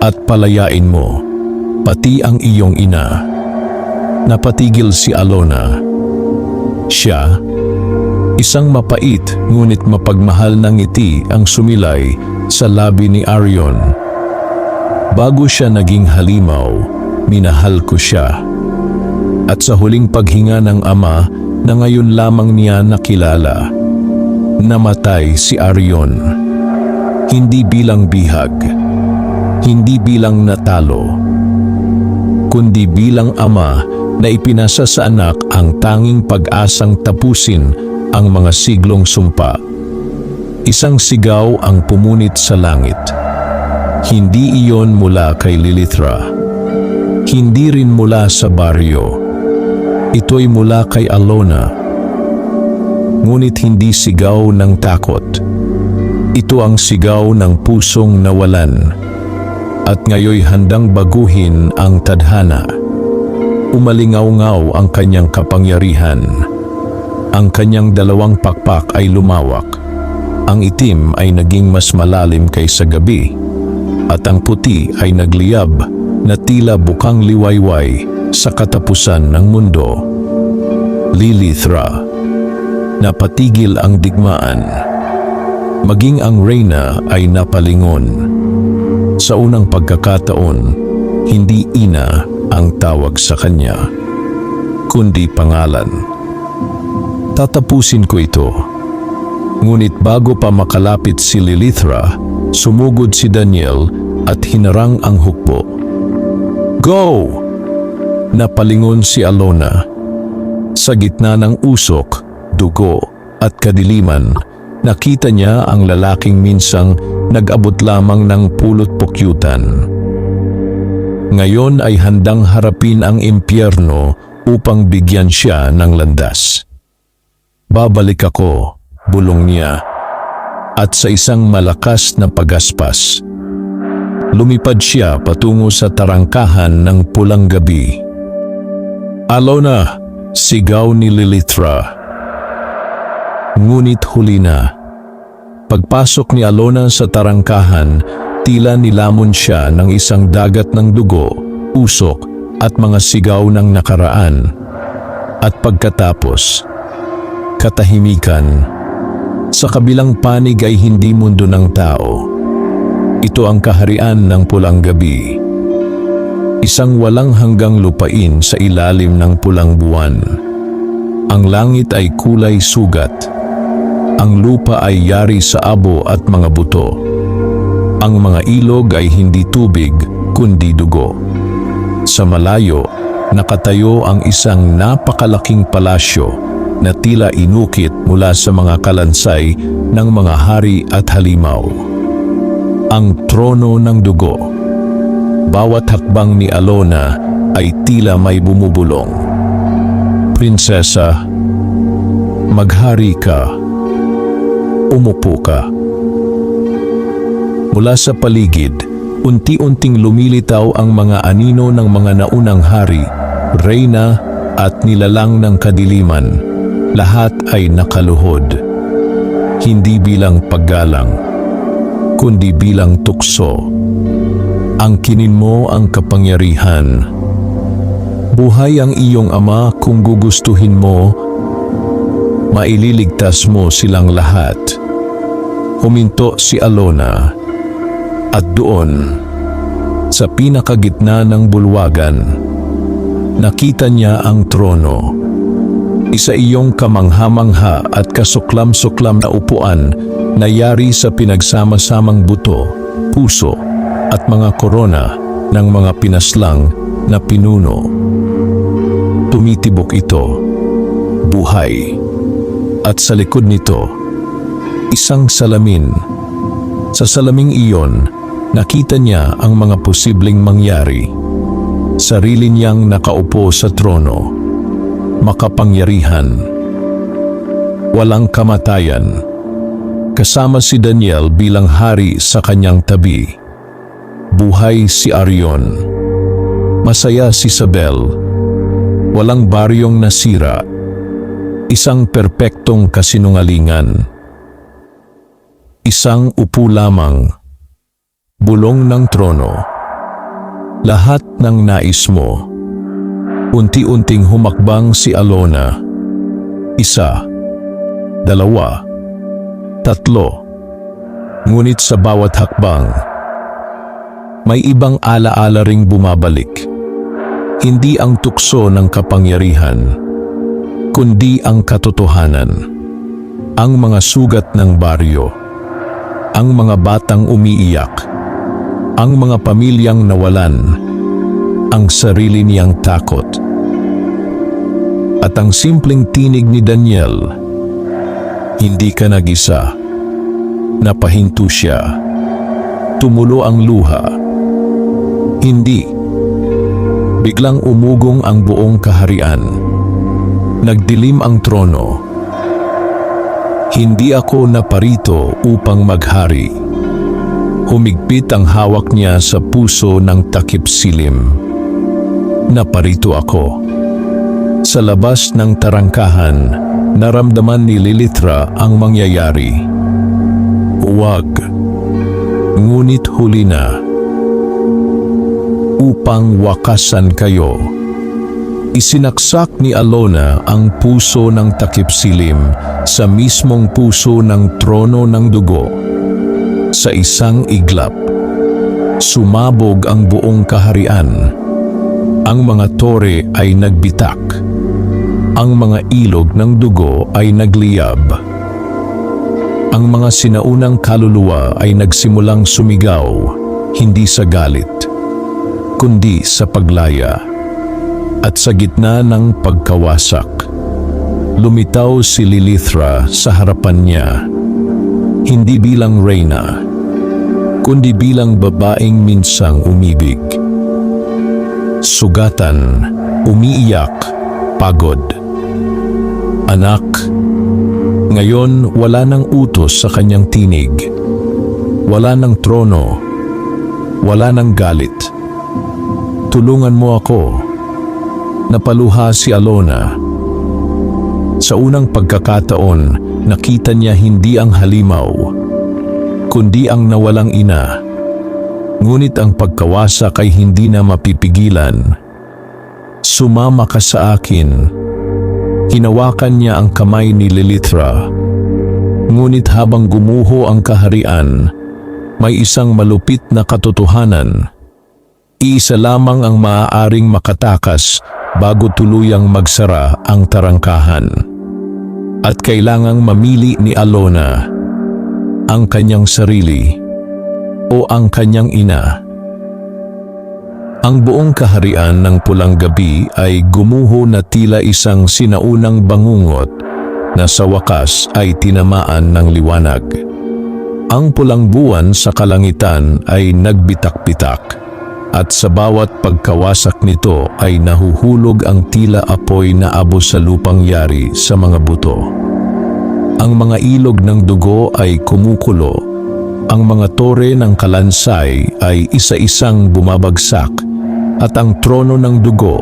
At palayain mo, pati ang iyong ina. Napatigil si Alona. Siya, isang mapait ngunit mapagmahal na ngiti ang sumilay sa labi ni Arion. Bago siya naging halimaw, minahal ko siya. At sa huling paghinga ng ama na ngayon lamang niya nakilala, namatay si Arion. Hindi bilang bihag, hindi bilang natalo, kundi bilang ama na ipinasa sa anak ang tanging pag-asang tapusin ang mga siglong sumpa. Isang sigaw ang pumunit sa langit. Hindi iyon mula kay Lilithra. Hindi rin mula sa baryo. Ito'y mula kay Alona. Ngunit hindi sigaw ng takot. Ito ang sigaw ng pusong nawalan. At ngayoy handang baguhin ang tadhana. Umalingaw-ngaw ang kanyang kapangyarihan. Ang kanyang dalawang pakpak ay lumawak. Ang itim ay naging mas malalim kaysa gabi. At ang puti ay nagliyab na tila bukang liwayway sa katapusan ng mundo. Lilithra, napatigil ang digmaan. Maging ang reyna ay napalingon. Sa unang pagkakataon, hindi ina ang tawag sa kanya, kundi pangalan. Tatapusin ko ito. Ngunit bago pa makalapit si Lilithra, sumugod si Daniel at hinarang ang hukbo. Go! Napalingon si Alona. Sa gitna ng usok, dugo at kadiliman, nakita niya ang lalaking minsang nag-abot lamang ng pulot pukyutan. Ngayon ay handang harapin ang impyerno upang bigyan siya ng landas. Babalik ako, bulong niya, at sa isang malakas na pagaspas, lumipad siya patungo sa tarangkahan ng pulang gabi. Alona! Sigaw ni Lilithra. Ngunit huli na. Pagpasok ni Alona sa tarangkahan, tila nilamon siya ng isang dagat ng dugo, usok at mga sigaw ng nakaraan. At pagkatapos, katahimikan. Sa kabilang panig ay hindi mundo ng tao. Ito ang kaharian ng pulang gabi. Isang walang hanggang lupain sa ilalim ng pulang buwan. Ang langit ay kulay sugat. Ang lupa ay yari sa abo at mga buto. Ang mga ilog ay hindi tubig, kundi dugo. Sa malayo, nakatayo ang isang napakalaking palasyo na tila inukit mula sa mga kalansay ng mga hari at halimaw. Ang trono ng dugo. Bawat hakbang ni Alona ay tila may bumubulong. Prinsesa, maghari ka. Umupo ka. Mula sa paligid, unti-unting lumilitaw ang mga anino ng mga naunang hari, reyna at nilalang ng kadiliman. Lahat ay nakaluhod. Hindi bilang paggalang, kundi bilang tukso. Angkinin mo ang kapangyarihan. Buhay ang iyong ama kung gugustuhin mo, maililigtas mo silang lahat. Huminto si Alona, at doon, sa pinakagitna ng bulwagan, nakita niya ang trono. Isa iyong kamangha-mangha at kasuklam-suklam na upuan na yari sa pinagsama-samang buto, puso, at mga korona ng mga pinaslang na pinuno. Tumitibok ito, buhay, at sa likod nito, isang salamin. Sa salaming iyon, nakita niya ang mga posibleng mangyari. Sarili niyang nakaupo sa trono, makapangyarihan, walang kamatayan, kasama si Daniel bilang hari sa kanyang tabi. Buhay si Arion. Masaya si Isabel. Walang baryong nasira. Isang perpektong kasinungalingan. Isang upo lamang. Bulong ng trono. Lahat ng nais mo. Unti-unting humakbang si Alona. 1, 2, 3. Ngunit sa bawat hakbang, may ibang alaala ring bumabalik. Hindi ang tukso ng kapangyarihan, kundi ang katotohanan. Ang mga sugat ng baryo, ang mga batang umiiyak, ang mga pamilyang nawalan, ang sarili niyang takot. At ang simpleng tinig ni Daniel, "Hindi ka nag-isa." Napahinto siya. Tumulo ang luha. Hindi. Biglang umugong ang buong kaharian. Nagdilim ang trono. Hindi ako naparito upang maghari. Humigpit ang hawak niya sa puso ng takip silim. Naparito ako. Sa labas ng tarangkahan, naramdaman ni Lilithra ang mangyayari. Huwag, ngunit huli na. Upang wakasan kayo. Isinaksak ni Alona ang puso ng takip silim sa mismong puso ng trono ng dugo. Sa isang iglap, sumabog ang buong kaharian. Ang mga tore ay nagbitak. Ang mga ilog ng dugo ay nagliyab. Ang mga sinaunang kaluluwa ay nagsimulang sumigaw, hindi sa galit, kundi sa paglaya. At sa gitna ng pagkawasak, lumitaw si Lilithra sa harapan niya, hindi bilang reyna, kundi bilang babaeng minsang umibig. Sugatan, umiiyak, pagod. Anak, ngayon wala nang utos sa kanyang tinig. Wala nang trono. Wala nang galit. Tulungan mo ako. Napaluha si Alona. Sa unang pagkakataon, nakita niya hindi ang halimaw, kundi ang nawalang ina. Ngunit ang pagkawasak ay hindi na mapipigilan. Sumama ka sa akin. Hinawakan niya ang kamay ni Lilithra. Ngunit habang gumuho ang kaharian, may isang malupit na katotohanan. Iisa lamang ang maaaring makatakas bago tuluyang magsara ang tarangkahan. At kailangang mamili ni Alona, ang kanyang sarili o ang kanyang ina. Ang buong kaharian ng pulang gabi ay gumuho na tila isang sinaunang bangungot na sa wakas ay tinamaan ng liwanag. Ang pulang buwan sa kalangitan ay nagbitak-bitak at sa bawat pagkawasak nito ay nahuhulog ang tila apoy na abo sa lupang yari sa mga buto. Ang mga ilog ng dugo ay kumukulo. Ang mga tore ng kalansay ay isa-isang bumabagsak at ang trono ng dugo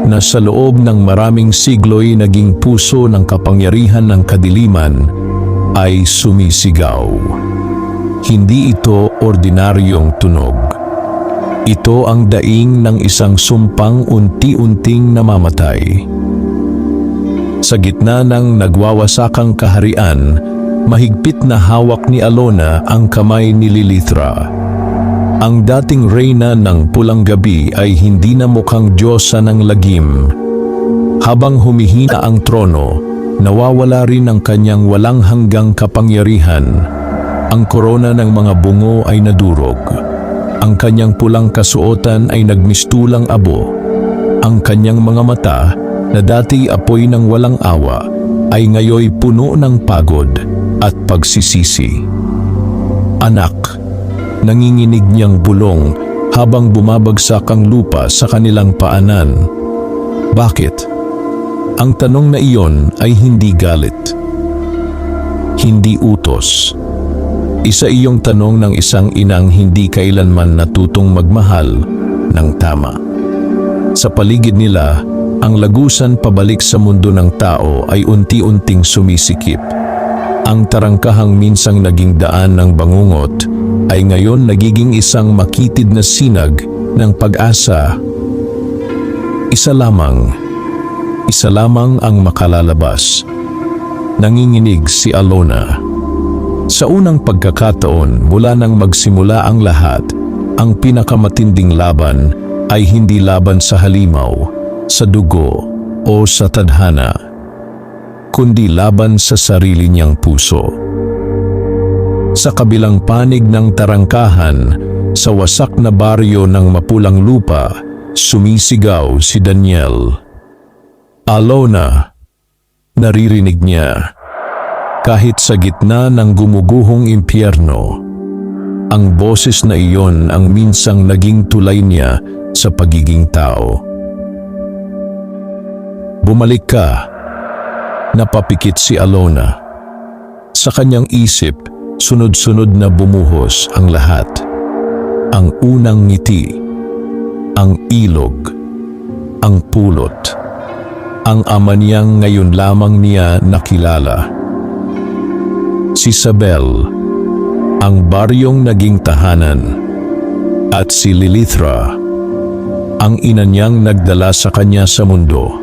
na sa loob ng maraming siglo'y naging puso ng kapangyarihan ng kadiliman ay sumisigaw. Hindi ito ordinaryong tunog. Ito ang daing ng isang sumpang unti-unting namamatay. Sa gitna ng nagwawasakang kaharian, mahigpit na hawak ni Alona ang kamay ni Lilithra. Ang dating reyna ng pulang gabi ay hindi na mukhang diyosa ng lagim. Habang humihina ang trono, nawawala rin ang kanyang walang hanggang kapangyarihan. Ang korona ng mga bungo ay nadurog. Ang kanyang pulang kasuotan ay nagmistulang abo. Ang kanyang mga mata, na dati apoy ng walang awa, ay ngayoy puno ng pagod at pagsisisi. Anak, nanginginig niyang bulong habang bumabagsak ang lupa sa kanilang paanan. Bakit? Ang tanong na iyon ay hindi galit. Hindi utos. Isa iyong tanong ng isang inang hindi kailanman natutong magmahal ng tama. Sa paligid nila, ang lagusan pabalik sa mundo ng tao ay unti-unting sumisikip. Ang tarangkahang minsang naging daan ng bangungot ay ngayon nagiging isang makitid na sinag ng pag-asa. Isa lamang ang makalalabas. Nanginginig si Alona. Sa unang pagkakataon mula nang magsimula ang lahat, ang pinakamatinding laban ay hindi laban sa halimaw, sa dugo o sa tadhana, kundi laban sa sarili niyang puso. Sa kabilang panig ng tarangkahan, sa wasak na baryo ng mapulang lupa, sumisigaw si Daniel. Alona, naririnig niya. Kahit sa gitna ng gumuguhong impyerno, ang boses na iyon ang minsang naging tulay niya sa pagiging tao. Bumalik ka, napapikit si Alona. Sa kanyang isip, sunod-sunod na bumuhos ang lahat. Ang unang ngiti, ang ilog, ang pulot, ang ama niyang ngayon lamang niya nakilala. Si Isabel, ang baryong naging tahanan, at si Lilithra, ang ina niyang nagdala sa kanya sa mundo,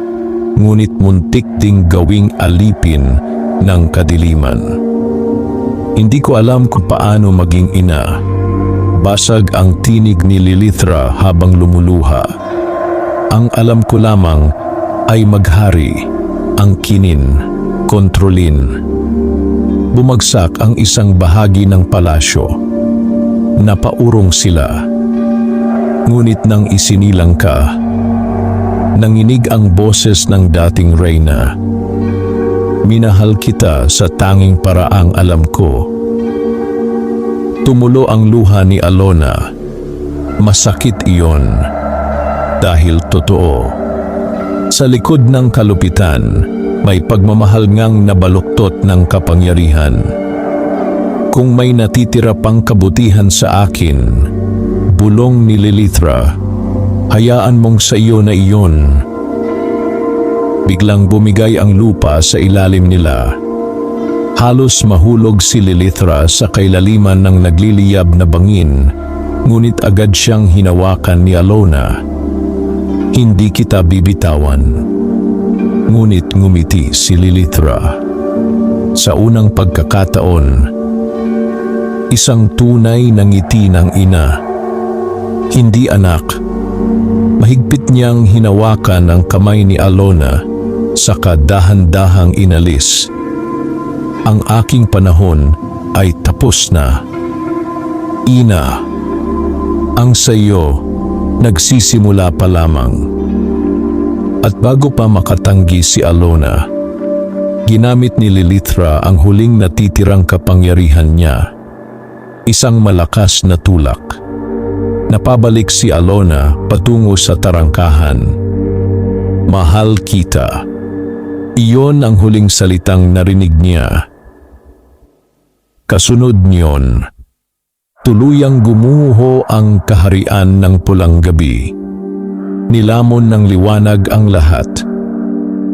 ngunit muntik ding gawing alipin ng kadiliman. Hindi ko alam kung paano maging ina. Basag ang tinig ni Lilithra habang lumuluha. Ang alam ko lamang ay maghari, angkinin, kontrolin. Bumagsak ang isang bahagi ng palasyo. Napaurong sila. Ngunit nang isinilang ka, nanginig ang boses ng dating reyna. Minahal kita sa tanging paraang alam ko. Tumulo ang luha ni Alona. Masakit iyon, dahil totoo. Sa likod ng kalupitan, may pagmamahal ngang nabaluktot ng kapangyarihan. Kung may natitira pang kabutihan sa akin, bulong ni Lilithra, hayaan mong sa iyo na iyon. Biglang bumigay ang lupa sa ilalim nila. Halos mahulog si Lilithra sa kailaliman ng nagliliyab na bangin, ngunit agad siyang hinawakan ni Alona. Hindi kita bibitawan. Ngunit ngumiti si Lilithra. Sa unang pagkakataon, isang tunay na ngiti ng ina. Hindi anak. Mahigpit niyang hinawakan ang kamay ni Alona, saka dahan-dahang inalis. Ang aking panahon ay tapos na. Ina, ang sayo nagsisimula pa lamang. At bago pa makatanggi si Alona, ginamit ni Lilithra ang huling natitirang kapangyarihan niya. Isang malakas na tulak. Napabalik si Alona patungo sa tarangkahan. Mahal kita. Iyon ang huling salitang narinig niya. Kasunod niyon, tuluyang gumuho ang kaharian ng pulang gabi. Nilamon ng liwanag ang lahat,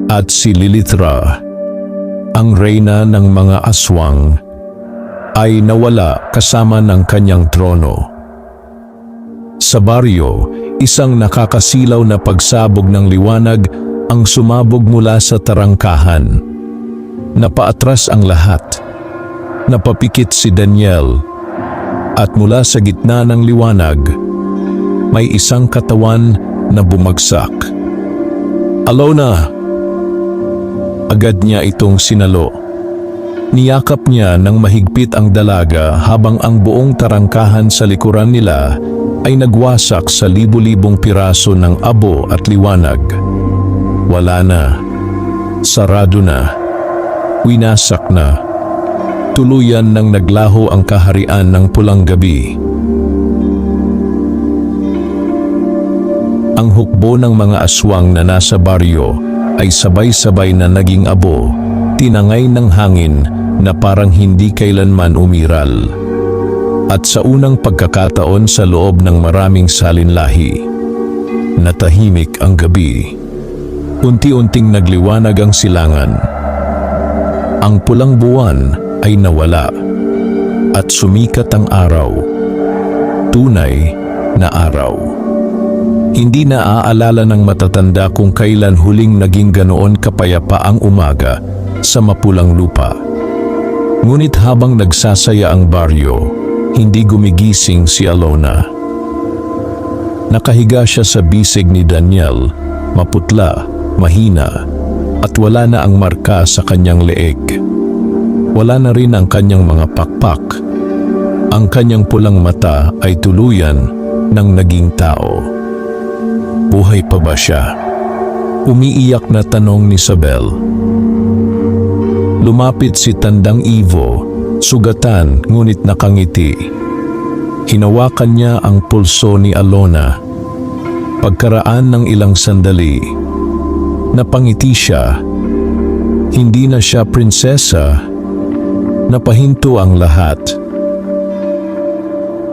at si Lilithra, ang reyna ng mga aswang, ay nawala kasama ng kanyang trono. Sa baryo, isang nakakasilaw na pagsabog ng liwanag ang sumabog mula sa tarangkahan. Napaatras ang lahat. Napapikit si Daniel, at mula sa gitna ng liwanag, may isang katawan na bumagsak. Alona! Agad niya itong sinalo. Niyakap niya ng mahigpit ang dalaga habang ang buong tarangkahan sa likuran nila ay nagwasak sa libu-libong piraso ng abo at liwanag. Wala na. Sarado na. Winasak na. Tuluyan nang naglaho ang kaharian ng pulang gabi. Ang hukbo ng mga aswang na nasa baryo ay sabay-sabay na naging abo, tinangay ng hangin na parang hindi kailanman umiral. At sa unang pagkakataon sa loob ng maraming salinlahi, natahimik ang gabi. Unti-unting nagliwanag ang silangan. Ang pulang buwan ay nawala at sumikat ang araw. Tunay na araw. Hindi na aalala ng matatanda kung kailan huling naging ganoon kapayapa ang umaga sa mapulang lupa. Ngunit habang nagsasaya ang baryo, hindi gumigising si Alona. Nakahiga siya sa bisig ni Daniel, maputla, mahina, at wala na ang marka sa kanyang leeg. Wala na rin ang kanyang mga pakpak. Ang kanyang pulang mata ay tuluyan ng naging tao. Buhay pa ba siya? Umiiyak na tanong ni Isabel. Lumapit si Tandang Ivo, sugatan ngunit nakangiti. Hinawakan niya ang pulso ni Alona. Pagkaraan ng ilang sandali, napangiti siya. Hindi na siya prinsesa. Napahinto ang lahat.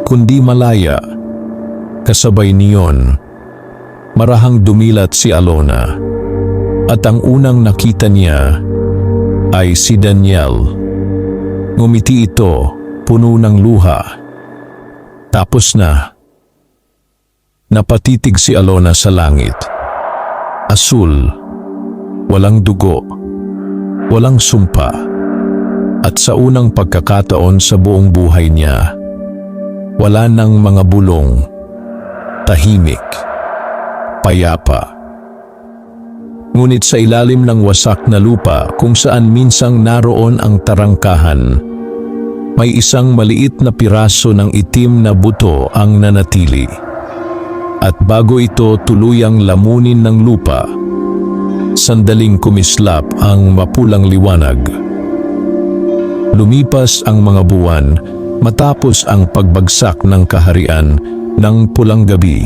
Kundi malaya. Kasabay niyon, marahang dumilat si Alona. At ang unang nakita niya ay si Daniel. Ngumiti ito, puno ng luha. Tapos na. Napatitig si Alona sa langit. Asul, walang dugo, walang sumpa. At sa unang pagkakataon sa buong buhay niya, wala nang mga bulong, tahimik, payapa. Ngunit sa ilalim ng wasak na lupa kung saan minsang naroon ang tarangkahan, may isang maliit na piraso ng itim na buto ang nanatili. At bago ito tuluyang lamunin ng lupa, sandaling kumislap ang mapulang liwanag. Lumipas ang mga buwan matapos ang pagbagsak ng kaharian ng pulang gabi.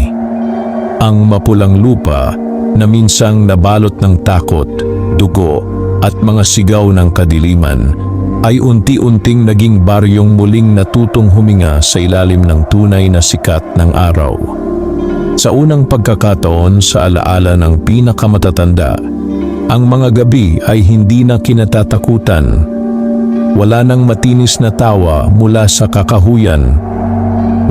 Ang mapulang lupa na minsang nabalot ng takot, dugo at mga sigaw ng kadiliman ay unti-unting naging baryong muling natutong huminga sa ilalim ng tunay na sikat ng araw. Sa unang pagkakataon sa alaala ng pinakamatatanda, ang mga gabi ay hindi na kinatatakutan. Wala nang matinis na tawa mula sa kakahuyan.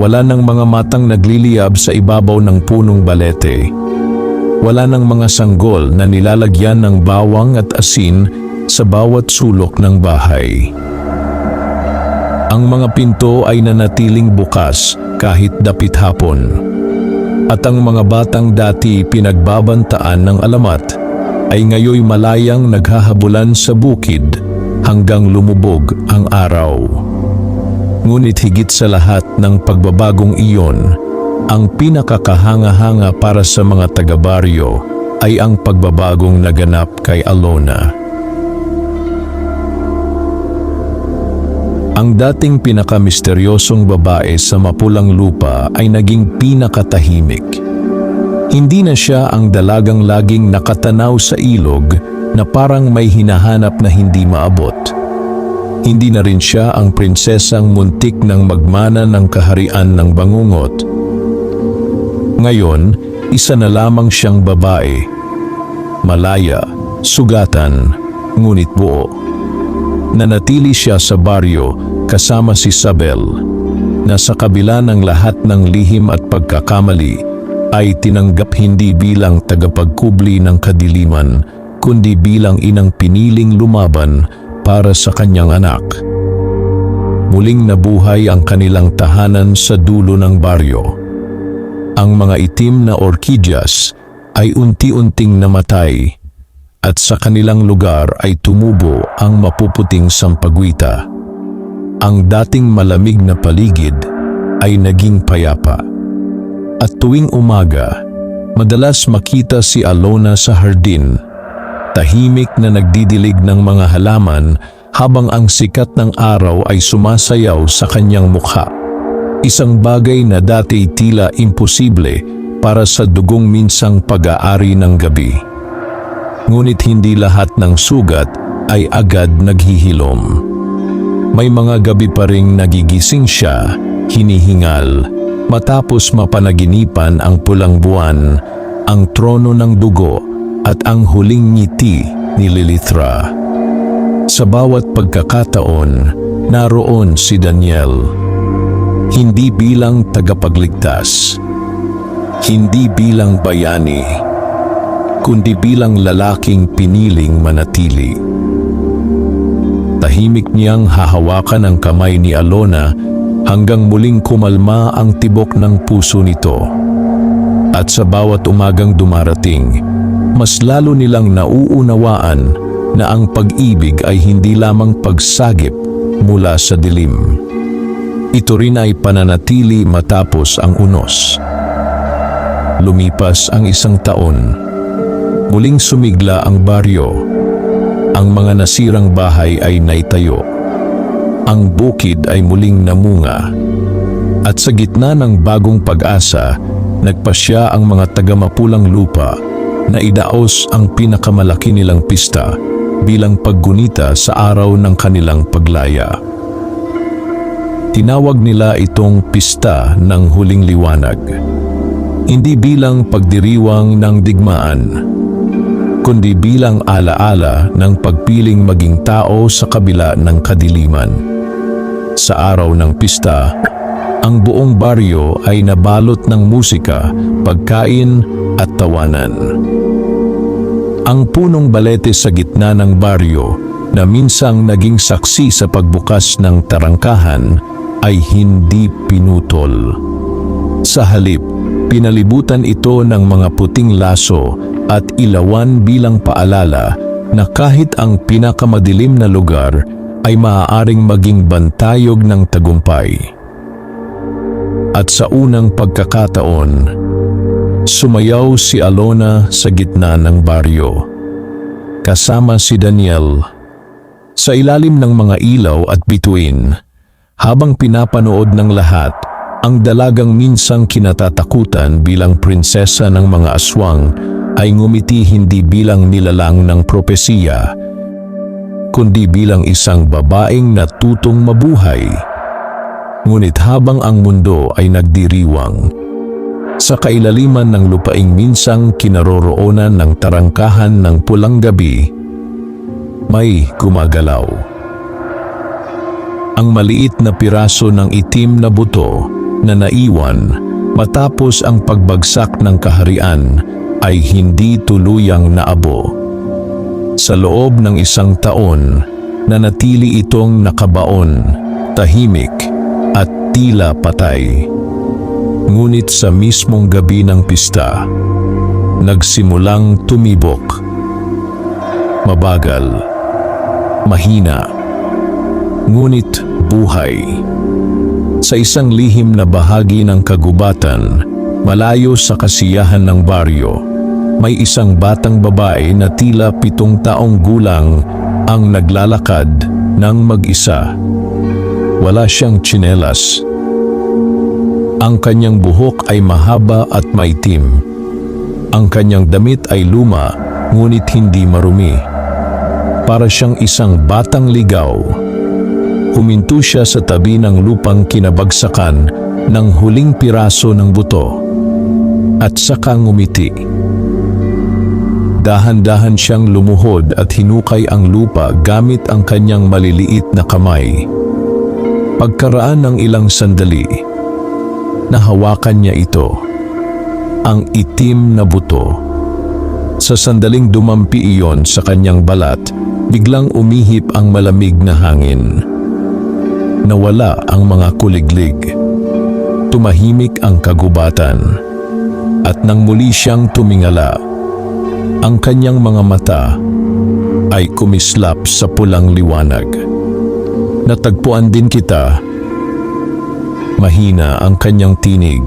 Wala nang mga matang nagliliyab sa ibabaw ng punong balete. Wala nang mga sanggol na nilalagyan ng bawang at asin sa bawat sulok ng bahay. Ang mga pinto ay nanatiling bukas kahit dapit hapon. At ang mga batang dati pinagbabantaan ng alamat ay ngayoy malayang naghahabulan sa bukid hanggang lumubog ang araw. Ngunit higit sa lahat ng pagbabagong iyon, ang pinakakahanga-hanga para sa mga taga-baryo ay ang pagbabagong naganap kay Alona. Ang dating pinakamisteryosong babae sa mapulang lupa ay naging pinakatahimik. Hindi na siya ang dalagang laging nakatanaw sa ilog na parang may hinahanap na hindi maabot. Hindi na rin siya ang prinsesang muntik ng magmana ng kaharian ng bangungot. Ngayon, isa na lamang siyang babae. Malaya, sugatan, ngunit buo. Nanatili siya sa baryo kasama si Isabel, na sa kabila ng lahat ng lihim at pagkakamali ay tinanggap hindi bilang tagapagkubli ng kadiliman, kundi bilang inang piniling lumaban para sa kanyang anak. Muling nabuhay ang kanilang tahanan sa dulo ng baryo. Ang mga itim na orkidyas ay unti-unting namatay at sa kanilang lugar ay tumubo ang mapuputing sampagwita. Ang dating malamig na paligid ay naging payapa. At tuwing umaga, madalas makita si Alona sa hardin, tahimik na nagdidilig ng mga halaman habang ang sikat ng araw ay sumasayaw sa kanyang mukha. Isang bagay na dati tila imposible para sa dugong minsang pag-aari ng gabi. Ngunit hindi lahat ng sugat ay agad naghihilom. May mga gabi pa ring nagigising siya, hinihingal, matapos mapanaginipan ang pulang buwan, ang trono ng dugo at ang huling ngiti ni Lilithra. Sa bawat pagkakataon, naroon si Daniel. Hindi bilang tagapagligtas, hindi bilang bayani, kundi bilang lalaking piniling manatili. Tahimik niyang hahawakan ang kamay ni Alona hanggang muling kumalma ang tibok ng puso nito. At sa bawat umagang dumarating, mas lalo nilang nauunawaan na ang pag-ibig ay hindi lamang pagsagip mula sa dilim. Ito rin ay pananatili matapos ang unos. Lumipas ang 1 taon. Muling sumigla ang baryo. Ang mga nasirang bahay ay naitayo. Ang bukid ay muling namunga. At sa gitna ng bagong pag-asa, nagpasya ang mga taga-Mapulang Lupa na idaos ang pinakamalaki nilang pista bilang paggunita sa araw ng kanilang paglaya. Tinawag nila itong Pista ng Huling Liwanag. Hindi bilang pagdiriwang ng digmaan, kundi bilang alaala ng pagpiling maging tao sa kabila ng kadiliman. Sa araw ng pista, ang buong baryo ay nabalot ng musika, pagkain at tawanan. Ang punong balete sa gitna ng baryo na minsang naging saksi sa pagbukas ng tarangkahan ay hindi pinutol. Sa halip, pinalibutan ito ng mga puting laso at ilawan bilang paalala na kahit ang pinakamadilim na lugar ay maaaring maging bantayog ng tagumpay. At sa unang pagkakataon, sumayaw si Alona sa gitna ng baryo. Kasama si Daniel. Sa ilalim ng mga ilaw at bituin, habang pinapanood ng lahat, ang dalagang minsang kinatatakutan bilang prinsesa ng mga aswang ay ngumiti hindi bilang nilalang ng propesiya, kundi bilang isang babaeng natutong mabuhay. Ngunit habang ang mundo ay nagdiriwang, sa kailaliman ng lupaing minsang kinaroroonan ng tarangkahan ng pulang gabi, may gumagalaw. Ang maliit na piraso ng itim na buto na naiwan matapos ang pagbagsak ng kaharian ay hindi tuluyang naabo. Sa loob ng 1 taon, nanatili itong nakabaon, tahimik at tila patay. Ngunit sa mismong gabi ng pista, nagsimulang tumibok. Mabagal, mahina, ngunit buhay. Sa isang lihim na bahagi ng kagubatan, malayo sa kasiyahan ng baryo, may isang batang babae na tila 7 taong gulang ang naglalakad ng mag-isa. Wala siyang tsinelas. Ang kanyang buhok ay mahaba at maitim. Ang kanyang damit ay luma, ngunit hindi marumi. Para siyang isang batang ligaw. Huminto siya sa tabi ng lupang kinabagsakan ng huling piraso ng buto. At saka ngumiti. Dahan-dahan siyang lumuhod at hinukay ang lupa gamit ang kanyang maliliit na kamay. Pagkaraan ng ilang sandali, nahawakan niya ito, ang itim na buto. Sa sandaling dumampi iyon sa kanyang balat, biglang umihip ang malamig na hangin. Nawala ang mga kuliglig. Tumahimik ang kagubatan. At nang muli siyang tumingala, ang kanyang mga mata ay kumislap sa pulang liwanag. Natagpuan din kita. Mahina ang kanyang tinig.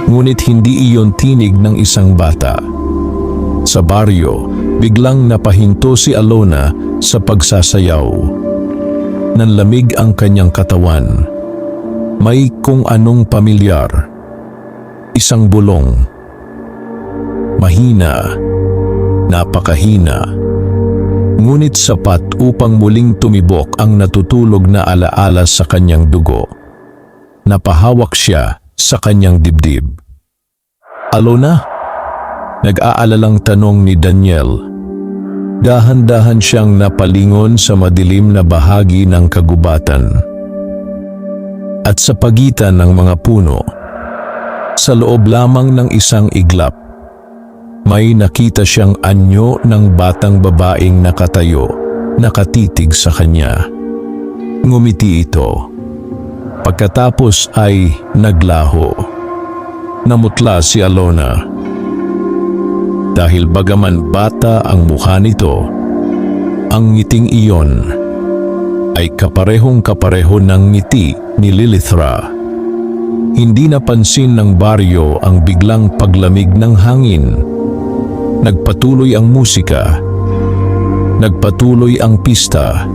Ngunit hindi iyon tinig ng isang bata. Sa baryo, biglang napahinto si Alona sa pagsasayaw. Nanlamig ang kanyang katawan. May kung anong pamilyar. Isang bulong. Mahina, napakahina. Ngunit sapat upang muling tumibok ang natutulog na alaala sa kanyang dugo. Napahawak siya sa kanyang dibdib. Alona? Nag-aalalang tanong ni Daniel. Dahan-dahan siyang napalingon sa madilim na bahagi ng kagubatan. At sa pagitan ng mga puno, sa loob lamang ng isang iglap, may nakita siyang anyo ng batang babaeng nakatayo, nakatitig sa kanya. Ngumiti ito. Pagkatapos ay naglaho. Namutla si Alona. Dahil bagaman bata ang mukha nito, ang ngiting iyon ay kaparehong-kapareho ng ngiti ni Lilithra. Hindi napansin ng baryo ang biglang paglamig ng hangin. Nagpatuloy ang musika. Nagpatuloy ang pista.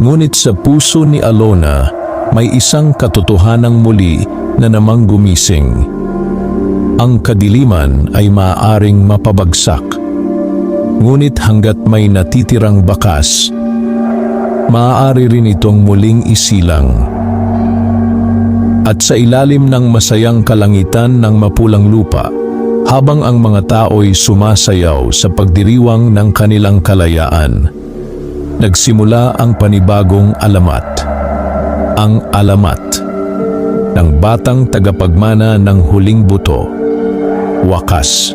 Ngunit sa puso ni Alona may isang katotohanang muli na namang gumising. Ang kadiliman ay maaaring mapabagsak. Ngunit hanggat may natitirang bakas, maaari rin itong muling isilang. At sa ilalim ng masayang kalangitan ng mapulang lupa, habang ang mga tao'y sumasayaw sa pagdiriwang ng kanilang kalayaan, nagsimula ang panibagong alamat. Ang alamat ng batang tagapagmana ng huling buto. Wakas.